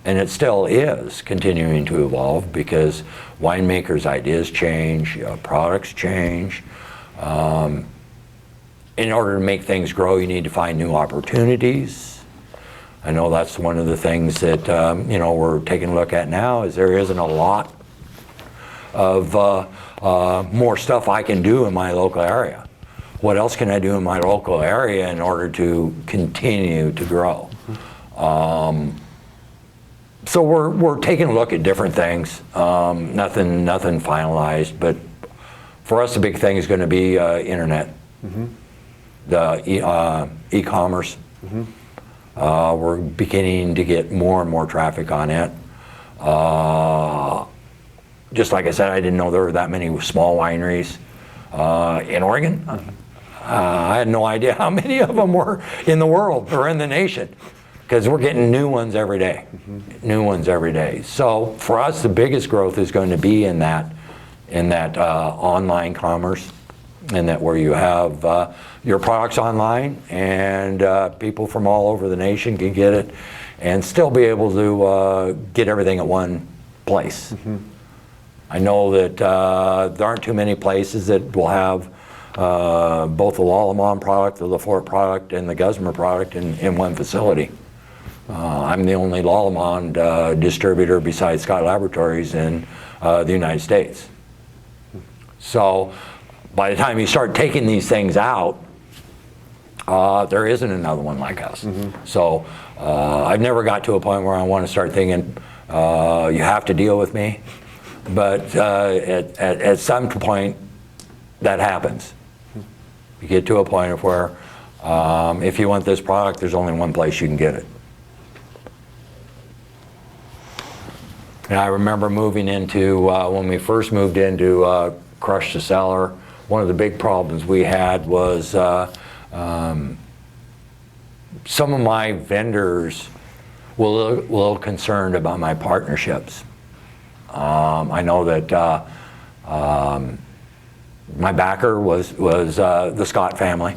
And it still is continuing to evolve, because winemakers' ideas change, products change. In order to make things grow, you need to find new opportunities. I know that's one of the things that you know, we're taking a look at now, is there isn't a lot of more stuff I can do in my local area. What else can I do in my local area in order to continue to grow? So we're taking a look at different things. Nothing finalized, but for us the big thing is going to be internet, the e-commerce. We're beginning to get more and more traffic on it. Just like I said, I didn't know there were that many small wineries in Oregon. I had no idea how many of them were in the world or in the nation, because we're getting new ones every day, new ones every day. So for us, the biggest growth is going to be in that online commerce, and that where you have your products online, and people from all over the nation can get it, and still be able to get everything at one place. I know that there aren't too many places that will have both the Lallemand product, the Lafort product, and the Guzmer product in one facility. I'm the only Lallemand distributor besides Scott Laboratories in the United States. So by the time you start taking these things out, there isn't another one like us. So I've never got to a point where I want to start thinking, you have to deal with me. But at some point, that happens. You get to a point of where if you want this product, there's only one place you can get it. And I remember moving into, when we first moved into Crush2Cellar, one of the big problems we had was some of my vendors were a little concerned about my partnerships. I know that my backer was the Scott family,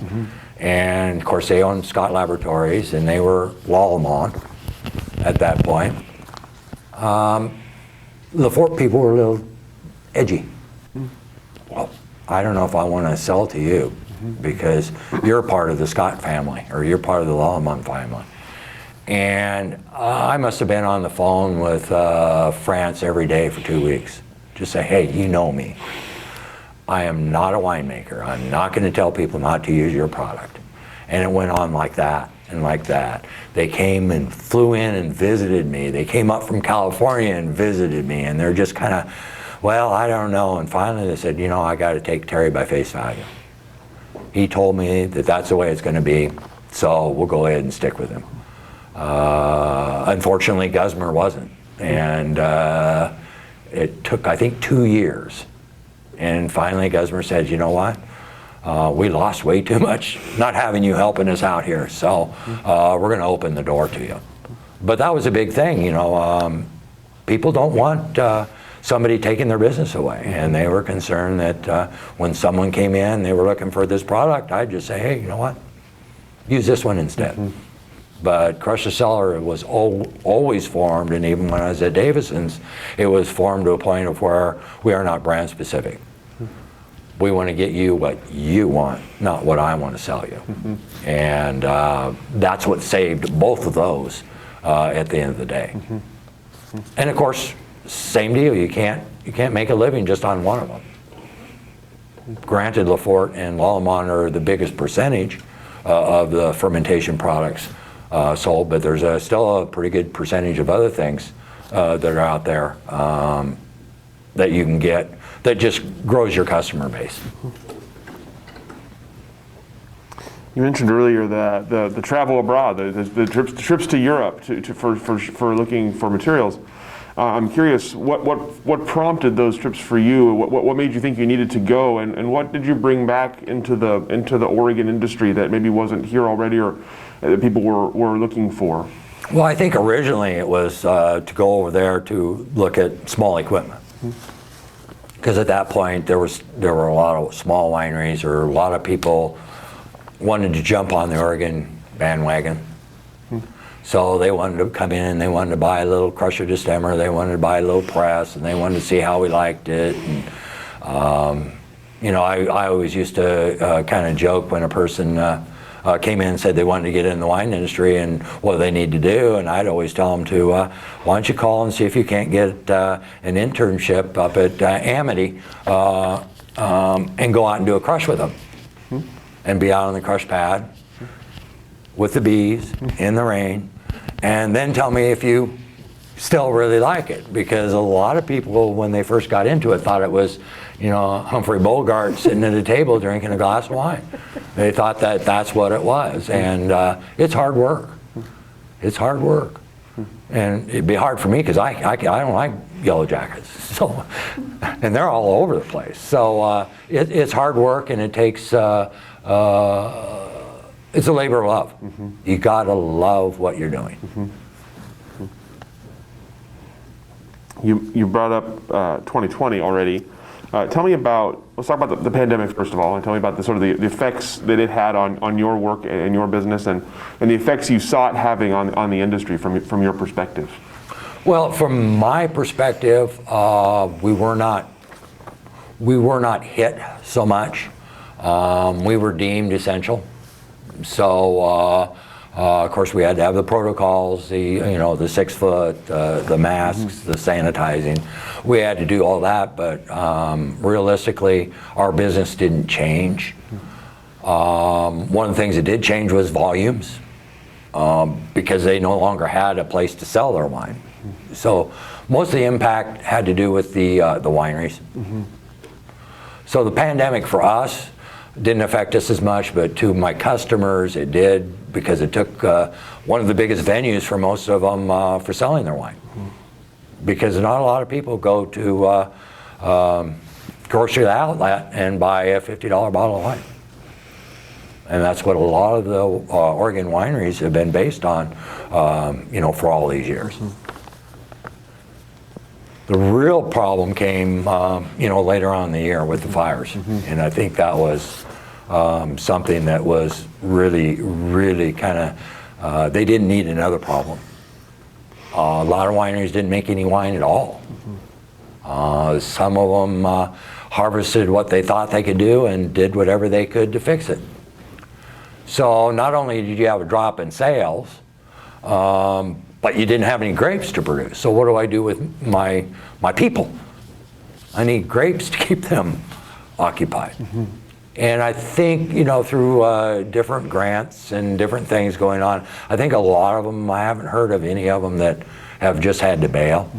and of course they owned Scott Laboratories, and they were Lallemand at that point. The Fort people were a little edgy. Well, I don't know if I want to sell to you because you're part of the Scott family or you're part of the Lallemand family. And I must have been on the phone with France every day for 2 weeks. Just say, hey, you know me. I am not a winemaker. I'm not going to tell people not to use your product. And it went on like that and like that. They came and flew in and visited me. They came up from California and visited me, and they're just kind of, well, I don't know. And finally they said, you know, I got to take Terry by face value. He told me that that's the way it's going to be, so we'll go ahead and stick with him. Unfortunately, Guzmer wasn't. And it took, I think, 2 years. And finally, Guzmer said, you know what? We lost way too much not having you helping us out here, so we're going to open the door to you. But that was a big thing, you know. People don't want somebody taking their business away, and they were concerned that when someone came in, they were looking for this product, I'd just say, hey, you know what? Use this one instead. But Crush2Cellar was always formed, and even when I was at Davison's, it was formed to a point of where we are not brand specific. We want to get you what you want, not what I want to sell you. And that's what saved both of those at the end of the day. And of course, same deal, you can't make a living just on one of them. Granted, Lafort and Lallemand are the biggest percentage of the fermentation products sold, but there's still a pretty good percentage of other things that are out there that you can get that just grows your customer base. You mentioned earlier the travel abroad, the trips to Europe for looking for materials. I'm curious, what prompted those trips for you? What made you think you needed to go, and what did you bring back into the Oregon industry that maybe wasn't here already or that people were looking for? Well, I think originally it was to go over there to look at small equipment. Because at that point there were a lot of small wineries, or a lot of people wanted to jump on the Oregon bandwagon. So they wanted to come in, they wanted to buy a little crusher destemmer, they wanted to buy a little press, and they wanted to see how we liked it. And, you know, I always used to kind of joke when a person came in and said they wanted to get in the wine industry and what do they need to do, and I'd always tell them to, why don't you call and see if you can't get an internship up at Amity and go out and do a crush with them. And be out on the crush pad with the bees in the rain, and then tell me if you still really like it. Because a lot of people, when they first got into it, thought it was, you know, Humphrey Bogart sitting at a table drinking a glass of wine. They thought that that's what it was, and it's hard work. It's hard work, and it'd be hard for me because I don't like yellow jackets, so, and they're all over the place. So it's hard work, and it takes. It's a labor of love. You gotta love what you're doing. You brought up 2020 already. Tell me about, let's talk about the pandemic first of all, and tell me about the sort of the effects that it had on your work and your business, and the effects you saw it having on the industry from your perspective. Well, from my perspective, we were not hit so much. We were deemed essential. So, of course, we had to have the protocols, the 6 foot, the masks, the sanitizing. We had to do all that, but realistically, our business didn't change. One of the things that did change was volumes, because they no longer had a place to sell their wine. So most of the impact had to do with the wineries. So the pandemic for us didn't affect us as much, but to my customers it did, because it took one of the biggest venues for most of them for selling their wine. Because not a lot of people go to grocery outlet and buy a $50 bottle of wine. And that's what a lot of the Oregon wineries have been based on, for all these years. The real problem came, later on in the year with the fires. And I think that was something that was really, really kind of, they didn't need another problem. A lot of wineries didn't make any wine at all. Some of them harvested what they thought they could do and did whatever they could to fix it. So not only did you have a drop in sales, but you didn't have any grapes to produce. So what do I do with my people? I need grapes to keep them occupied. And I think, through different grants and different things going on, I think a lot of them, I haven't heard of any of them that have just had to bail.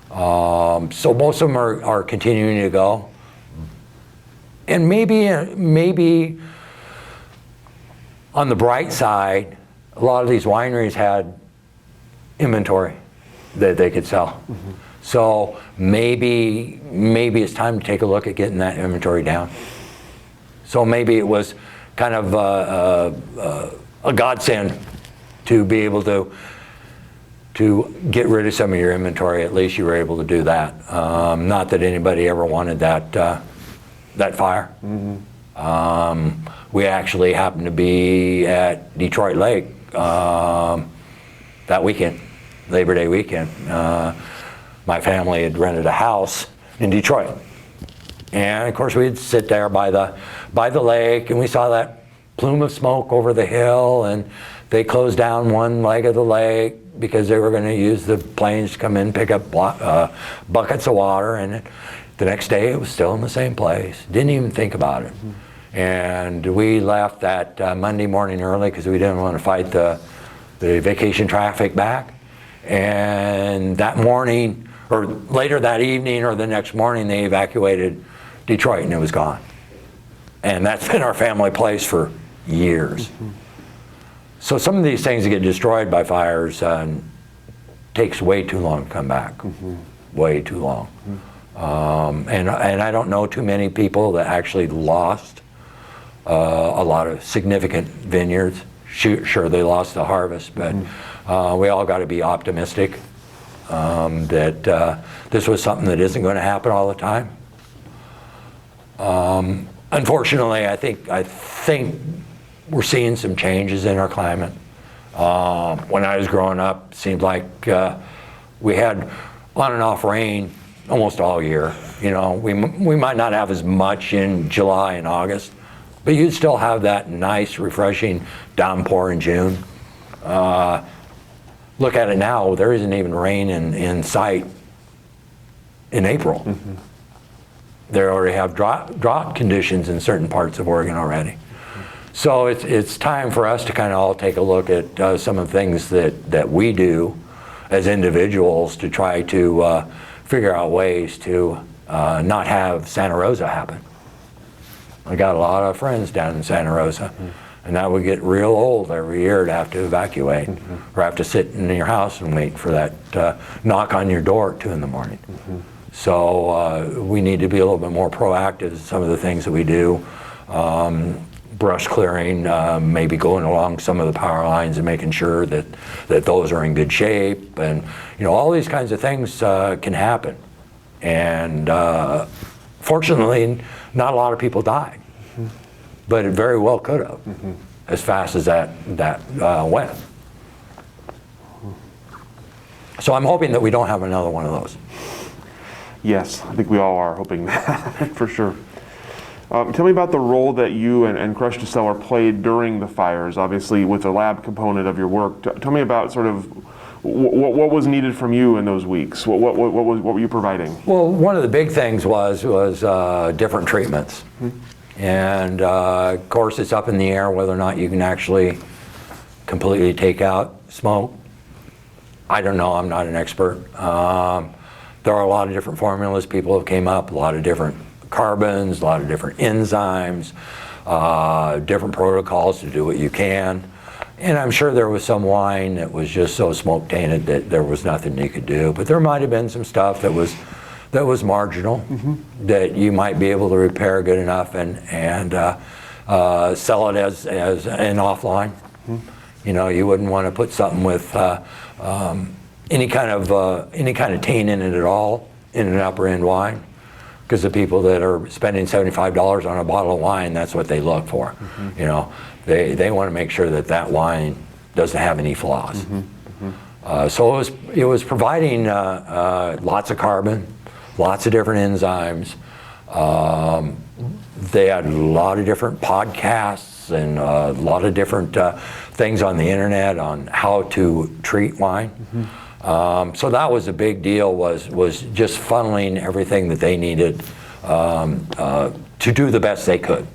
So most of them are continuing to go. And maybe on the bright side, a lot of these wineries had inventory that they could sell. So maybe it's time to take a look at getting that inventory down. So maybe it was kind of a godsend to be able to get rid of some of your inventory. At least you were able to do that. Not that anybody ever wanted that fire. We actually happened to be at Detroit Lake that weekend, Labor Day weekend. My family had rented a house in Detroit. And of course we'd sit there by the lake, and we saw that plume of smoke over the hill, and they closed down one leg of the lake because they were going to use the planes to come in, pick up buckets of water, and the next day it was still in the same place. Didn't even think about it. And we left that Monday morning early because we didn't want to fight the vacation traffic back. And that morning, or later that evening or the next morning, they evacuated Detroit and it was gone. And that's been our family place for years. So some of these things that get destroyed by fires takes way too long to come back. Way too long. And I don't know too many people that actually lost a lot of significant vineyards. Sure, they lost the harvest, but we all got to be optimistic that this was something that isn't going to happen all the time. Unfortunately, I think we're seeing some changes in our climate. When I was growing up, it seemed like we had on and off rain almost all year. We might not have as much in July and August, but you'd still have that nice, refreshing downpour in June. Look at it now, there isn't even rain in sight in April. They already have drought conditions in certain parts of Oregon already. So it's time for us to kind of all take a look at some of the things that we do as individuals to try to figure out ways to not have Santa Rosa happen. I got a lot of friends down in Santa Rosa, and that would get real old every year to have to evacuate or have to sit in your house and wait for that knock on your door at 2 in the morning. So we need to be a little bit more proactive in some of the things that we do. Brush clearing, maybe going along some of the power lines and making sure that those are in good shape, and all these kinds of things can happen. And fortunately, not a lot of people died, but it very well could have, as fast as that went. So I'm hoping that we don't have another one of those. Yes, I think we all are hoping that, for sure. Tell me about the role that you and Crush2Cellar played during the fires, obviously with the lab component of your work. Tell me about sort of what was needed from you in those weeks. What were you providing? Well, one of the big things was different treatments. And of course, it's up in the air whether or not you can actually completely take out smoke. I don't know, I'm not an expert. There are a lot of different formulas people have came up, a lot of different carbons, a lot of different enzymes, different protocols to do what you can. And I'm sure there was some wine that was just so smoke tainted that there was nothing you could do. But there might have been some stuff that was marginal, that you might be able to repair good enough and sell it as an offline. You know, you wouldn't want to put something with any kind of taint in it at all in an upper end wine, because the people that are spending $75 on a bottle of wine, that's what they look for. You know, they want to make sure that that wine doesn't have any flaws. So it was providing lots of carbon, lots of different enzymes. They had a lot of different podcasts and a lot of different things on the internet on how to treat wine. So that was a big deal, was just funneling everything that they needed to do the best they could.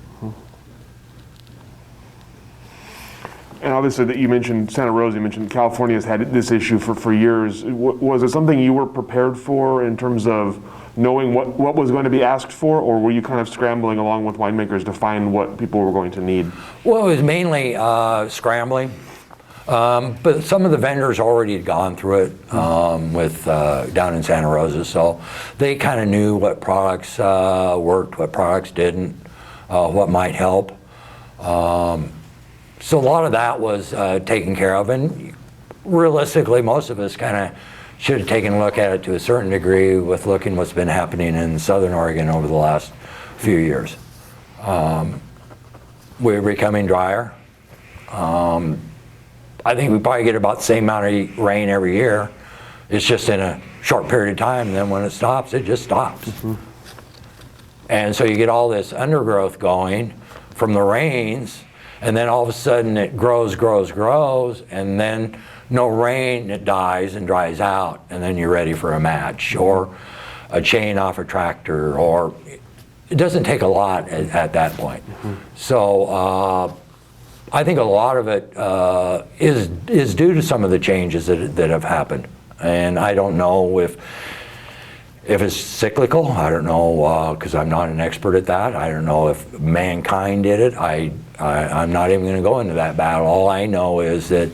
And obviously, that you mentioned Santa Rosa, you mentioned California's had this issue for years. Was it something you were prepared for in terms of knowing what was going to be asked for, or were you kind of scrambling along with winemakers to find what people were going to need? Well, it was mainly scrambling. But some of the vendors already had gone through it with down in Santa Rosa, so they kind of knew what products worked, what products didn't, what might help. So a lot of that was taken care of, and realistically, most of us kind of should have taken a look at it to a certain degree with looking what's been happening in Southern Oregon over the last few years. We're becoming drier. I think we probably get about the same amount of rain every year. It's just in a short period of time, and then when it stops, it just stops. And so you get all this undergrowth going from the rains, and then all of a sudden it grows, and then no rain, it dies and dries out, and then you're ready for a match or a chain off a tractor, or it doesn't take a lot at that point. So I think a lot of it is due to some of the changes that have happened, and I don't know if it's cyclical. I don't know, because I'm not an expert at that. I don't know if mankind did it. I'm not even going to go into that battle. All I know is that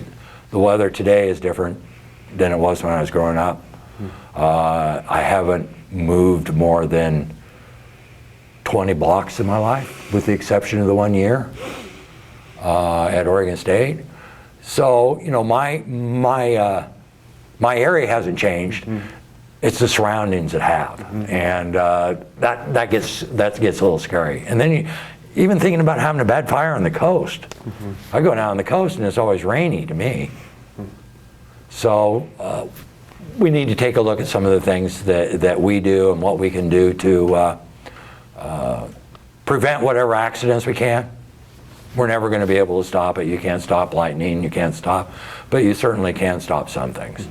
the weather today is different than it was when I was growing up. I haven't moved more than 20 blocks in my life, with the exception of the 1 year at Oregon State. So, you know, my area hasn't changed. It's the surroundings that have, and that gets a little scary. And then even thinking about having a bad fire on the coast. I go down the coast and it's always rainy to me. So we need to take a look at some of the things that we do and what we can do to prevent whatever accidents we can. We're never going to be able to stop it. You can't stop lightning, you can't stop, but you certainly can stop some things.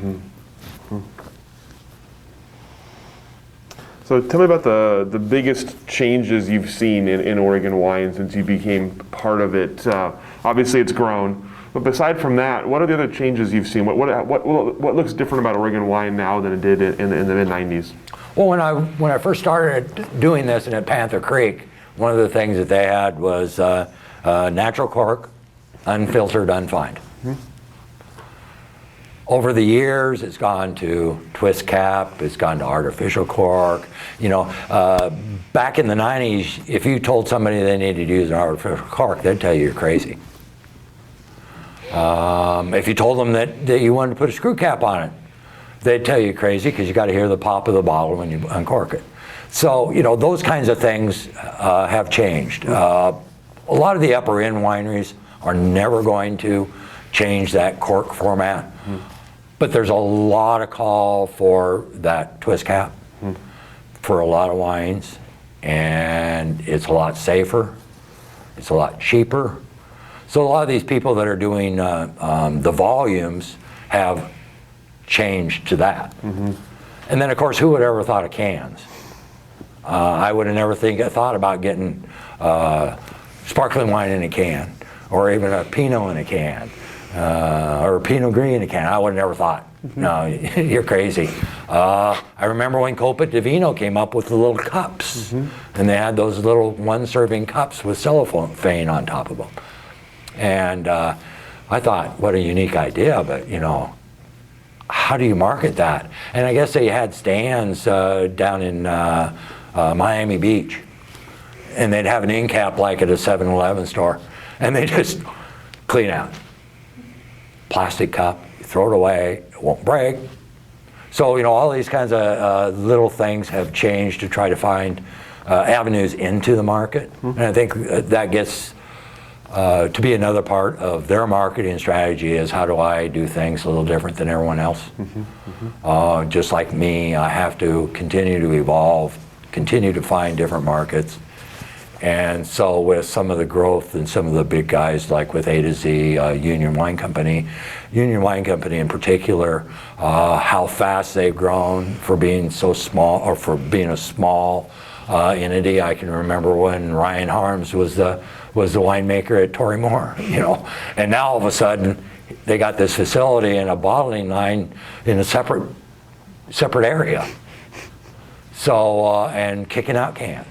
So tell me about the biggest changes you've seen in Oregon wine since you became part of it. Obviously it's grown, but beside from that, what are the other changes you've seen? What looks different about Oregon wine now than it did in the mid-90s? Well, when I first started doing this at Panther Creek, one of the things that they had was natural cork, unfiltered, unfined. Over the years, it's gone to twist cap, it's gone to artificial cork. You know, back in the 90s, if you told somebody they needed to use an artificial cork, they'd tell you you're crazy. If you told them that you wanted to put a screw cap on it, they'd tell you you're crazy because you got to hear the pop of the bottle when you uncork it. So, you know, those kinds of things have changed. A lot of the upper end wineries are never going to change that cork format. But there's a lot of call for that twist cap for a lot of wines, and it's a lot safer, it's a lot cheaper. So a lot of these people that are doing the volumes have changed to that. And then of course, who would ever thought of cans? I would have never thought about getting sparkling wine in a can, or even a Pinot in a can, or a Pinot Gris in a can. I would have never thought. No, you're crazy. I remember when Copa di Vino came up with the little cups, and they had those little one-serving cups with cellophane on top of them. And I thought, what a unique idea, but you know, how do you market that? And I guess they had stands down in Miami Beach, and they'd have an end cap like at a 7-Eleven store, and they just clean out. Plastic cup, you throw it away, it won't break. So, you know, all these kinds of little things have changed to try to find avenues into the market. And I think that gets to be another part of their marketing strategy is how do I do things a little different than everyone else. Just like me, I have to continue to evolve, continue to find different markets. And so with some of the growth and some of the big guys like with A to Z, Union Wine Company in particular, how fast they've grown for being so small, or for being a small entity. I can remember when Ryan Harms was the winemaker at Torrymore, you know, and now all of a sudden they got this facility and a bottling line in a separate area. So and kicking out cans.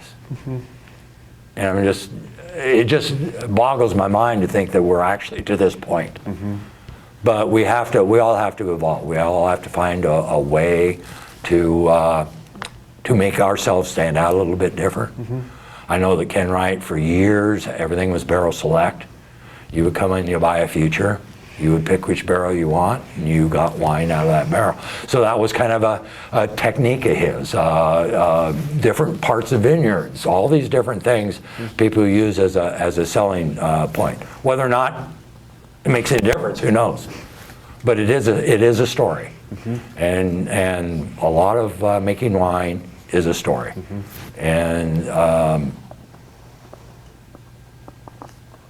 And it just boggles my mind to think that we're actually to this point. But we all have to evolve. We all have to find a way to make ourselves stand out a little bit different. I know that Ken Wright, for years, everything was barrel select. You would come in, you buy a future, you would pick which barrel you want, and you got wine out of that barrel. So that was kind of a technique of his. Different parts of vineyards, all these different things people use as a selling point. Whether or not it makes any difference, who knows? But it is a story, and a lot of making wine is a story, and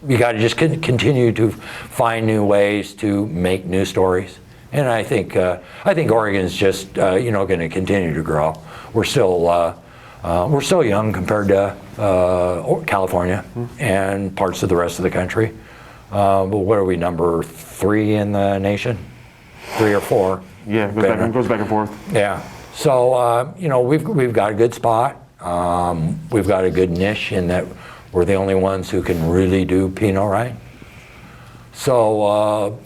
you got to just continue to find new ways to make new stories. And I think Oregon's just going to continue to grow. We're still young compared to California and parts of the rest of the country. But what are we, number 3 in the nation? 3 or 4? Yeah, it goes back and forth. Yeah. So we've got a good spot. We've got a good niche in that we're the only ones who can really do Pinot right. So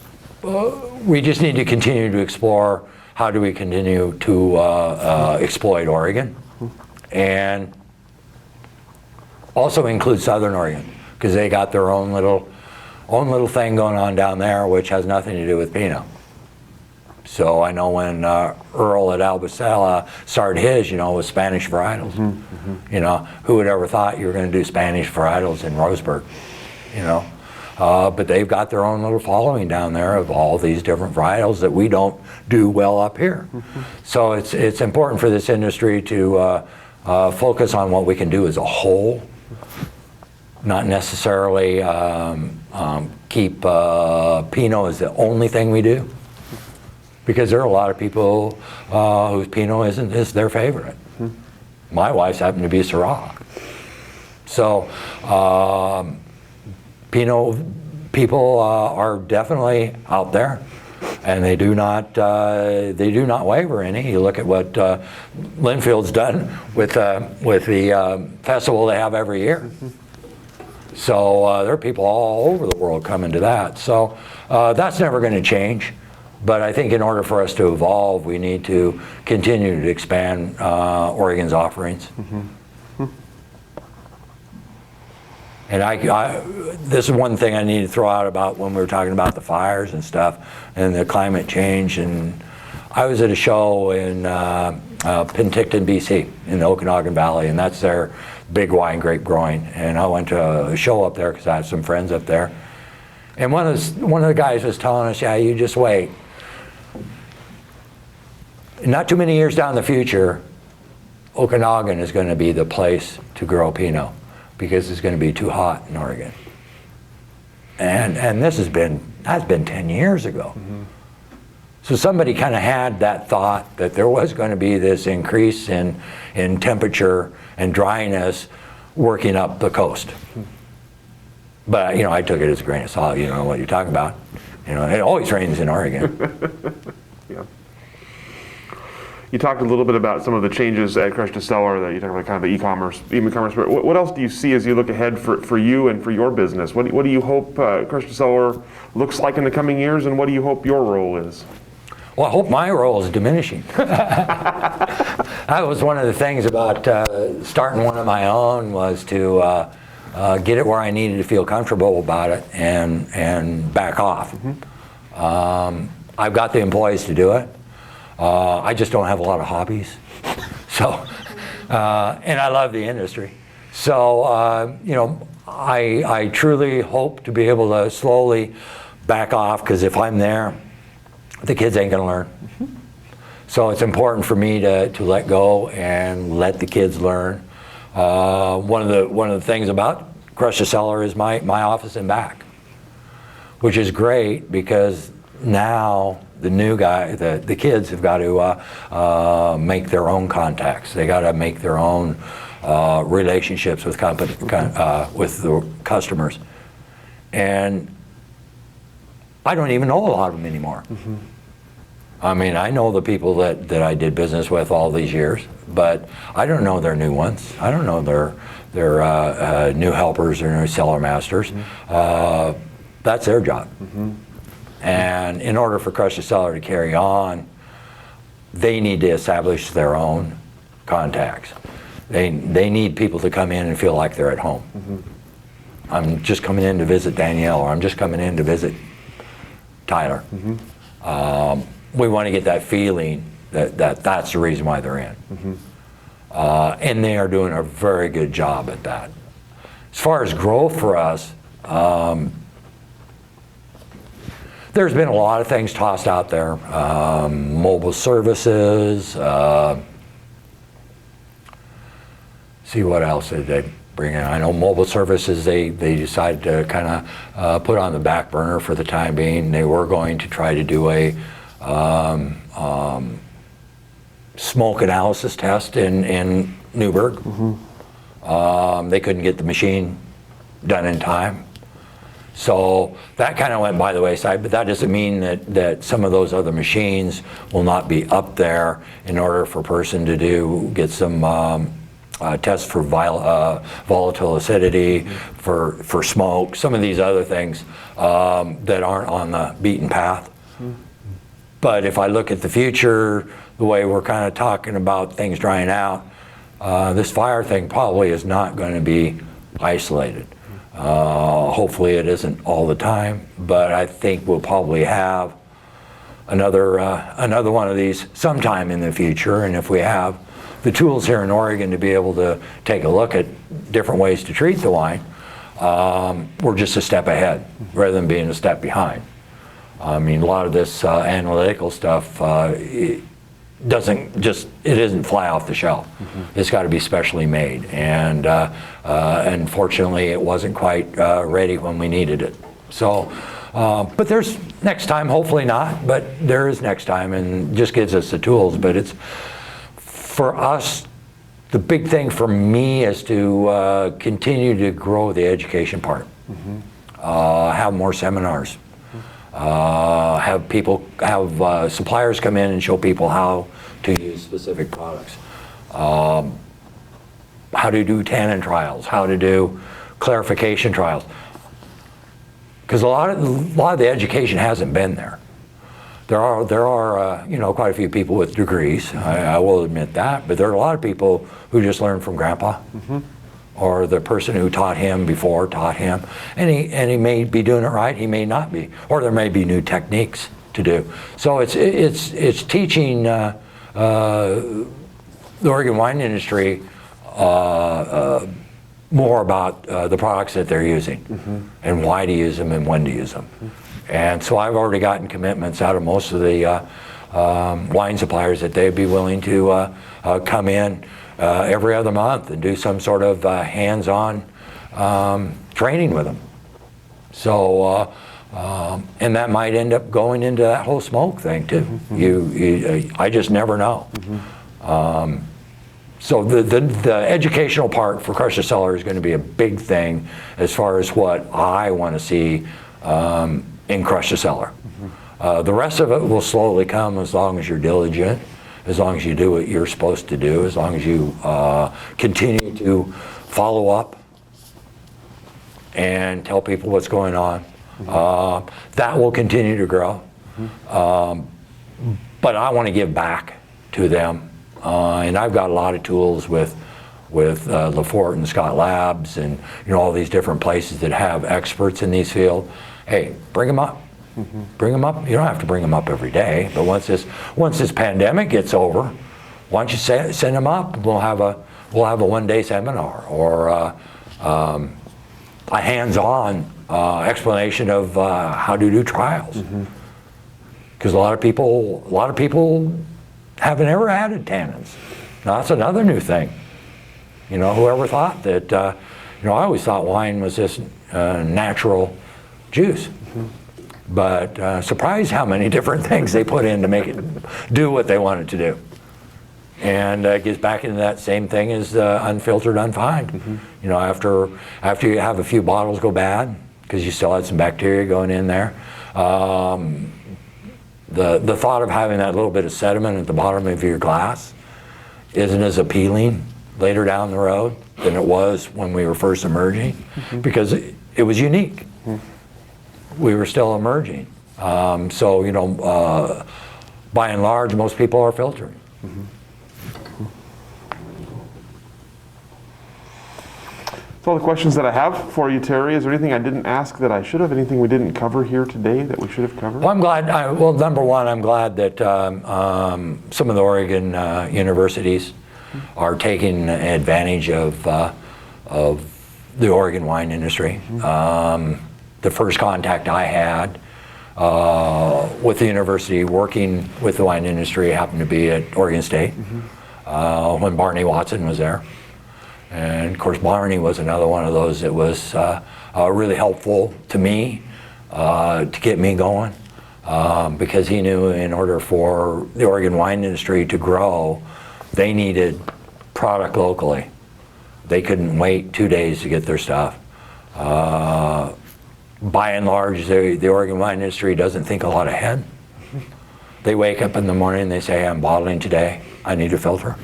we just need to continue to explore how do we continue to exploit Oregon, and also include Southern Oregon, because they got their own little thing going on down there, which has nothing to do with Pinot. So I know when Earl at Albacela started his, with Spanish varietals. Who would ever thought you were going to do Spanish varietals in Roseburg? But they've got their own little following down there of all these different varietals that we don't do well up here. So it's important for this industry to focus on what we can do as a whole, not necessarily keep Pinot as the only thing we do. Because there are a lot of people whose Pinot is their favorite. My wife's happened to be Syrah. So Pinot people are definitely out there, and they do not waver any. You look at what Linfield's done with the festival they have every year. So there are people all over the world coming to that. So that's never going to change. But I think in order for us to evolve, we need to continue to expand Oregon's offerings. And this is one thing I need to throw out about when we were talking about the fires and stuff and the climate change. And I was at a show in Penticton, BC, in the Okanagan Valley, and that's their big wine grape growing. And I went to a show up there because I have some friends up there. And one of the guys was telling us, yeah, you just wait. Not too many years down the future, Okanagan is going to be the place to grow Pinot because it's going to be too hot in Oregon. And that's been 10 years ago. So somebody kind of had that thought that there was going to be this increase in temperature and dryness working up the coast. But, you know, I took it as a grain of salt. You know what you're talking about. You know, it always rains in Oregon. Yeah. You talked a little bit about some of the changes at Crush2Cellar, that you talked about kind of the e-commerce. But what else do you see as you look ahead for you and for your business? What do you hope Crush2Cellar looks like in the coming years, and what do you hope your role is? Well, I hope my role is diminishing. That was one of the things about starting one of my own, was to get it where I needed to feel comfortable about it and back off. I've got the employees to do it. I just don't have a lot of hobbies. So, and I love the industry. So, you know, I truly hope to be able to slowly back off, because if I'm there, the kids ain't gonna learn. So it's important for me to let go and let the kids learn. One of the things about Crush2Cellar is my office and back, which is great, because now the new guy, the kids have got to make their own contacts. They got to make their own relationships with with the customers, and I don't even know a lot of them anymore. I mean, I know the people that I did business with all these years, but I don't know their new ones. I don't know their new helpers or new cellar masters. That's their job. And in order for Crush2Cellar to carry on, they need to establish their own contacts. They need people to come in and feel like they're at home. I'm just coming in to visit Danielle, or I'm just coming in to visit Tyler. We want to get that feeling that's the reason why they're in. And they are doing a very good job at that. As far as growth for us, there's been a lot of things tossed out there. Mobile services, see what else did they bring in. I know mobile services, they decided to kind of put on the back burner for the time being. They were going to try to do a smoke analysis test in Newburgh. They couldn't get the machine done in time. So that kind of went by the wayside, but that doesn't mean that some of those other machines will not be up there in order for a person to get some tests for volatile acidity, for smoke, some of these other things that aren't on the beaten path. But if I look at the future, the way we're kind of talking about things drying out, this fire thing probably is not going to be isolated. Hopefully it isn't all the time, but I think we'll probably have another one of these sometime in the future. And if we have the tools here in Oregon to be able to take a look at different ways to treat the wine, we're just a step ahead rather than being a step behind. I mean, a lot of this analytical stuff, it isn't fly off the shelf. It's got to be specially made, and unfortunately it wasn't quite ready when we needed it. So, but there's next time, hopefully not, but there is next time, and just gives us the tools. But it's, for us, the big thing for me is to continue to grow the education part. Have more seminars. Have suppliers come in and show people how to use specific products, how to do tannin trials, how to do clarification trials, because a lot of the education hasn't been there. There are you know, quite a few people with degrees. I will admit that, but there are a lot of people who just learned from Grandpa. Or the person who taught him before taught him, and he may be doing it right, he may not be, or there may be new techniques to do. So it's teaching the Oregon wine industry more about the products that they're using, and why to use them and when to use them. And so I've already gotten commitments out of most of the wine suppliers that they'd be willing to come in every other month and do some sort of hands-on training with them. So, and that might end up going into that whole smoke thing too. I just never know. So the educational part for Crush2Cellar is going to be a big thing as far as what I want to see in Crush2Cellar. The rest of it will slowly come as long as you're diligent, as long as you do what you're supposed to do, as long as you continue to follow up and tell people what's going on. That will continue to grow. But I want to give back to them. And I've got a lot of tools with LaForte and Scott Labs and all these different places that have experts in these fields. Hey, bring them up. Bring them up. You don't have to bring them up every day, but once this pandemic gets over, why don't you send them up? We'll have a one-day seminar or a hands-on explanation of how to do trials. Because a lot of people haven't ever added tannins. Now that's another new thing. Whoever thought that? I always thought wine was just natural juice. But surprised how many different things they put in to make it do what they want it to do. And it gets back into that same thing as unfiltered, unfined. After you have a few bottles go bad, because you still had some bacteria going in there, the thought of having that little bit of sediment at the bottom of your glass isn't as appealing later down the road than it was when we were first emerging, because it was unique. We were still emerging. So, by and large, most people are filtering. That's all the questions that I have for you, Terry. Is there anything I didn't ask that I should have? Anything we didn't cover here today that we should have covered? Well, I'm glad. Number one, I'm glad that some of the Oregon universities are taking advantage of the Oregon wine industry. The first contact I had with the university working with the wine industry happened to be at Oregon State when Barney Watson was there. And of course, Barney was another one of those that was really helpful to me to get me going, because he knew in order for the Oregon wine industry to grow, they needed product locally. They couldn't wait 2 days to get their stuff. By and large, the Oregon wine industry doesn't think a lot ahead. They wake up in the morning and they say, I'm bottling today, I need a filter.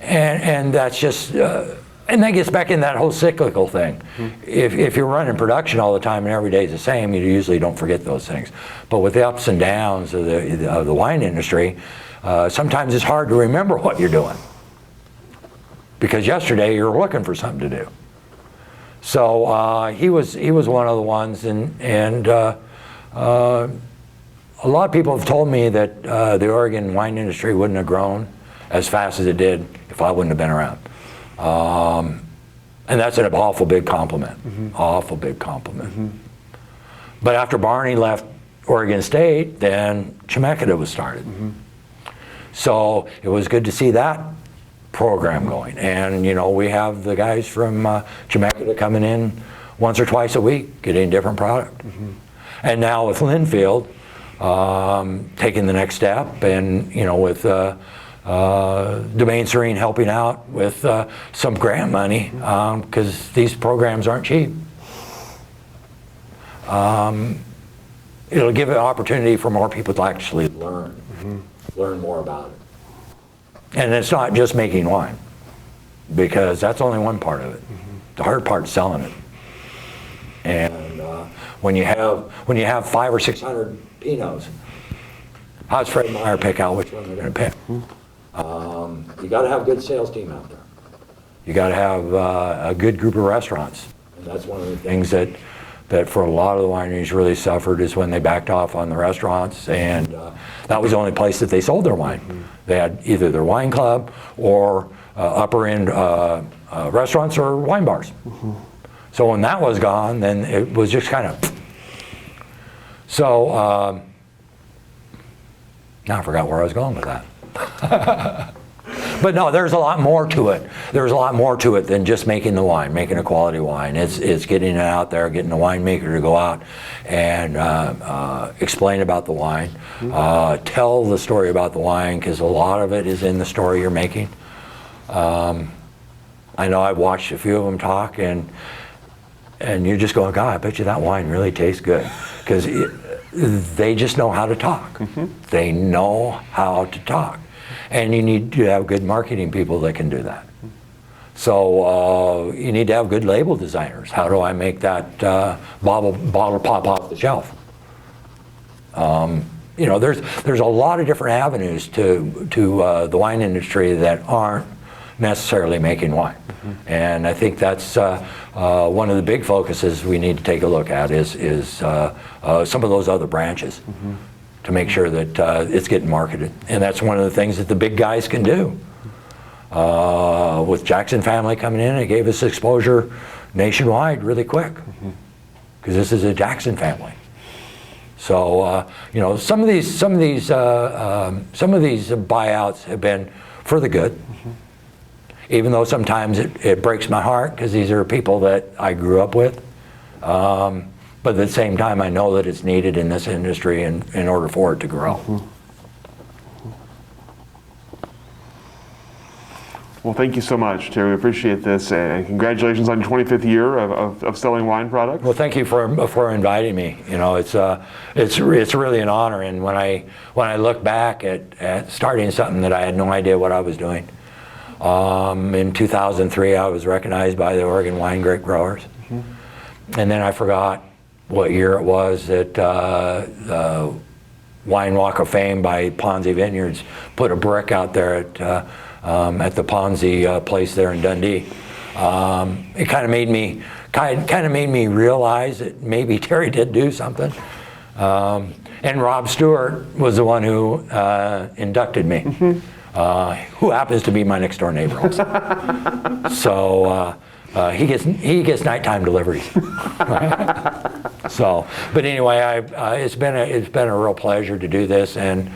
And that's just, and that gets back in that whole cyclical thing. If you're running production all the time and every day is the same, you usually don't forget those things. But with the ups and downs of the wine industry, sometimes it's hard to remember what you're doing. Because yesterday you were looking for something to do. So he was one of the ones, and a lot of people have told me that the Oregon wine industry wouldn't have grown as fast as it did if I wouldn't have been around. And that's an awful big compliment, awful big compliment. But after Barney left Oregon State, then Chemeketa was started. So it was good to see that program going. And we have the guys from Chemeketa coming in once or twice a week, getting different product. And now with Linfield, taking the next step, and with Domain Serene helping out with some grant money, because these programs aren't cheap. It'll give an opportunity for more people to actually learn more about it. And it's not just making wine, because that's only one part of it. The hard part is selling it. And when you have 500 or 600 Pinots, how does Fred Meyer pick out which one they're going to pick? You got to have a good sales team out there. You got to have a good group of restaurants. And that's one of the things that for a lot of the wineries really suffered, is when they backed off on the restaurants, and that was the only place that they sold their wine. They had either their wine club or upper end restaurants or wine bars. So when that was gone, then it was just kind of. So now I forgot where I was going with that. But no, there's a lot more to it. There's a lot more to it than just making the wine, making a quality wine. It's getting it out there, getting the winemaker to go out and explain about the wine, tell the story about the wine, because a lot of it is in the story you're making. I know I've watched a few of them talk, and you're just going, God, I bet you that wine really tastes good, because they just know how to talk. They know how to talk. And you need to have good marketing people that can do that. So you need to have good label designers. How do I make that bottle pop off the shelf? You know, there's a lot of different avenues to the wine industry that aren't necessarily making wine. And I think that's one of the big focuses we need to take a look at is some of those other branches to make sure that it's getting marketed. And that's one of the things that the big guys can do. With Jackson Family coming in, it gave us exposure nationwide really quick, because this is a Jackson family. So you know, some of these buyouts have been for the good. Even though sometimes it breaks my heart, because these are people that I grew up with. But at the same time, I know that it's needed in this industry in order for it to grow. Well, thank you so much, Terry. We appreciate this, and congratulations on your 25th year of selling wine products. Well, thank you for inviting me. You know, it's really an honor. And when I look back at starting something that I had no idea what I was doing. In 2003, I was recognized by the Oregon Wine Grape Growers. And then I forgot what year it was that the Wine Walk of Fame by Ponzi Vineyards put a brick out there at the Ponzi place there in Dundee. It kind of made me realize that maybe Terry did do something. And Rob Stewart was the one who inducted me. Who happens to be my next door neighbor also. So he gets nighttime deliveries. So, but anyway, it's been a real pleasure to do this, and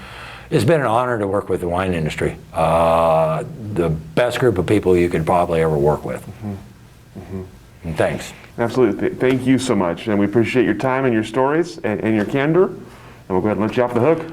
it's been an honor to work with the wine industry. The best group of people you could probably ever work with. And thanks. Absolutely. Thank you so much, and we appreciate your time and your stories and your candor. And we'll go ahead and let you off the hook.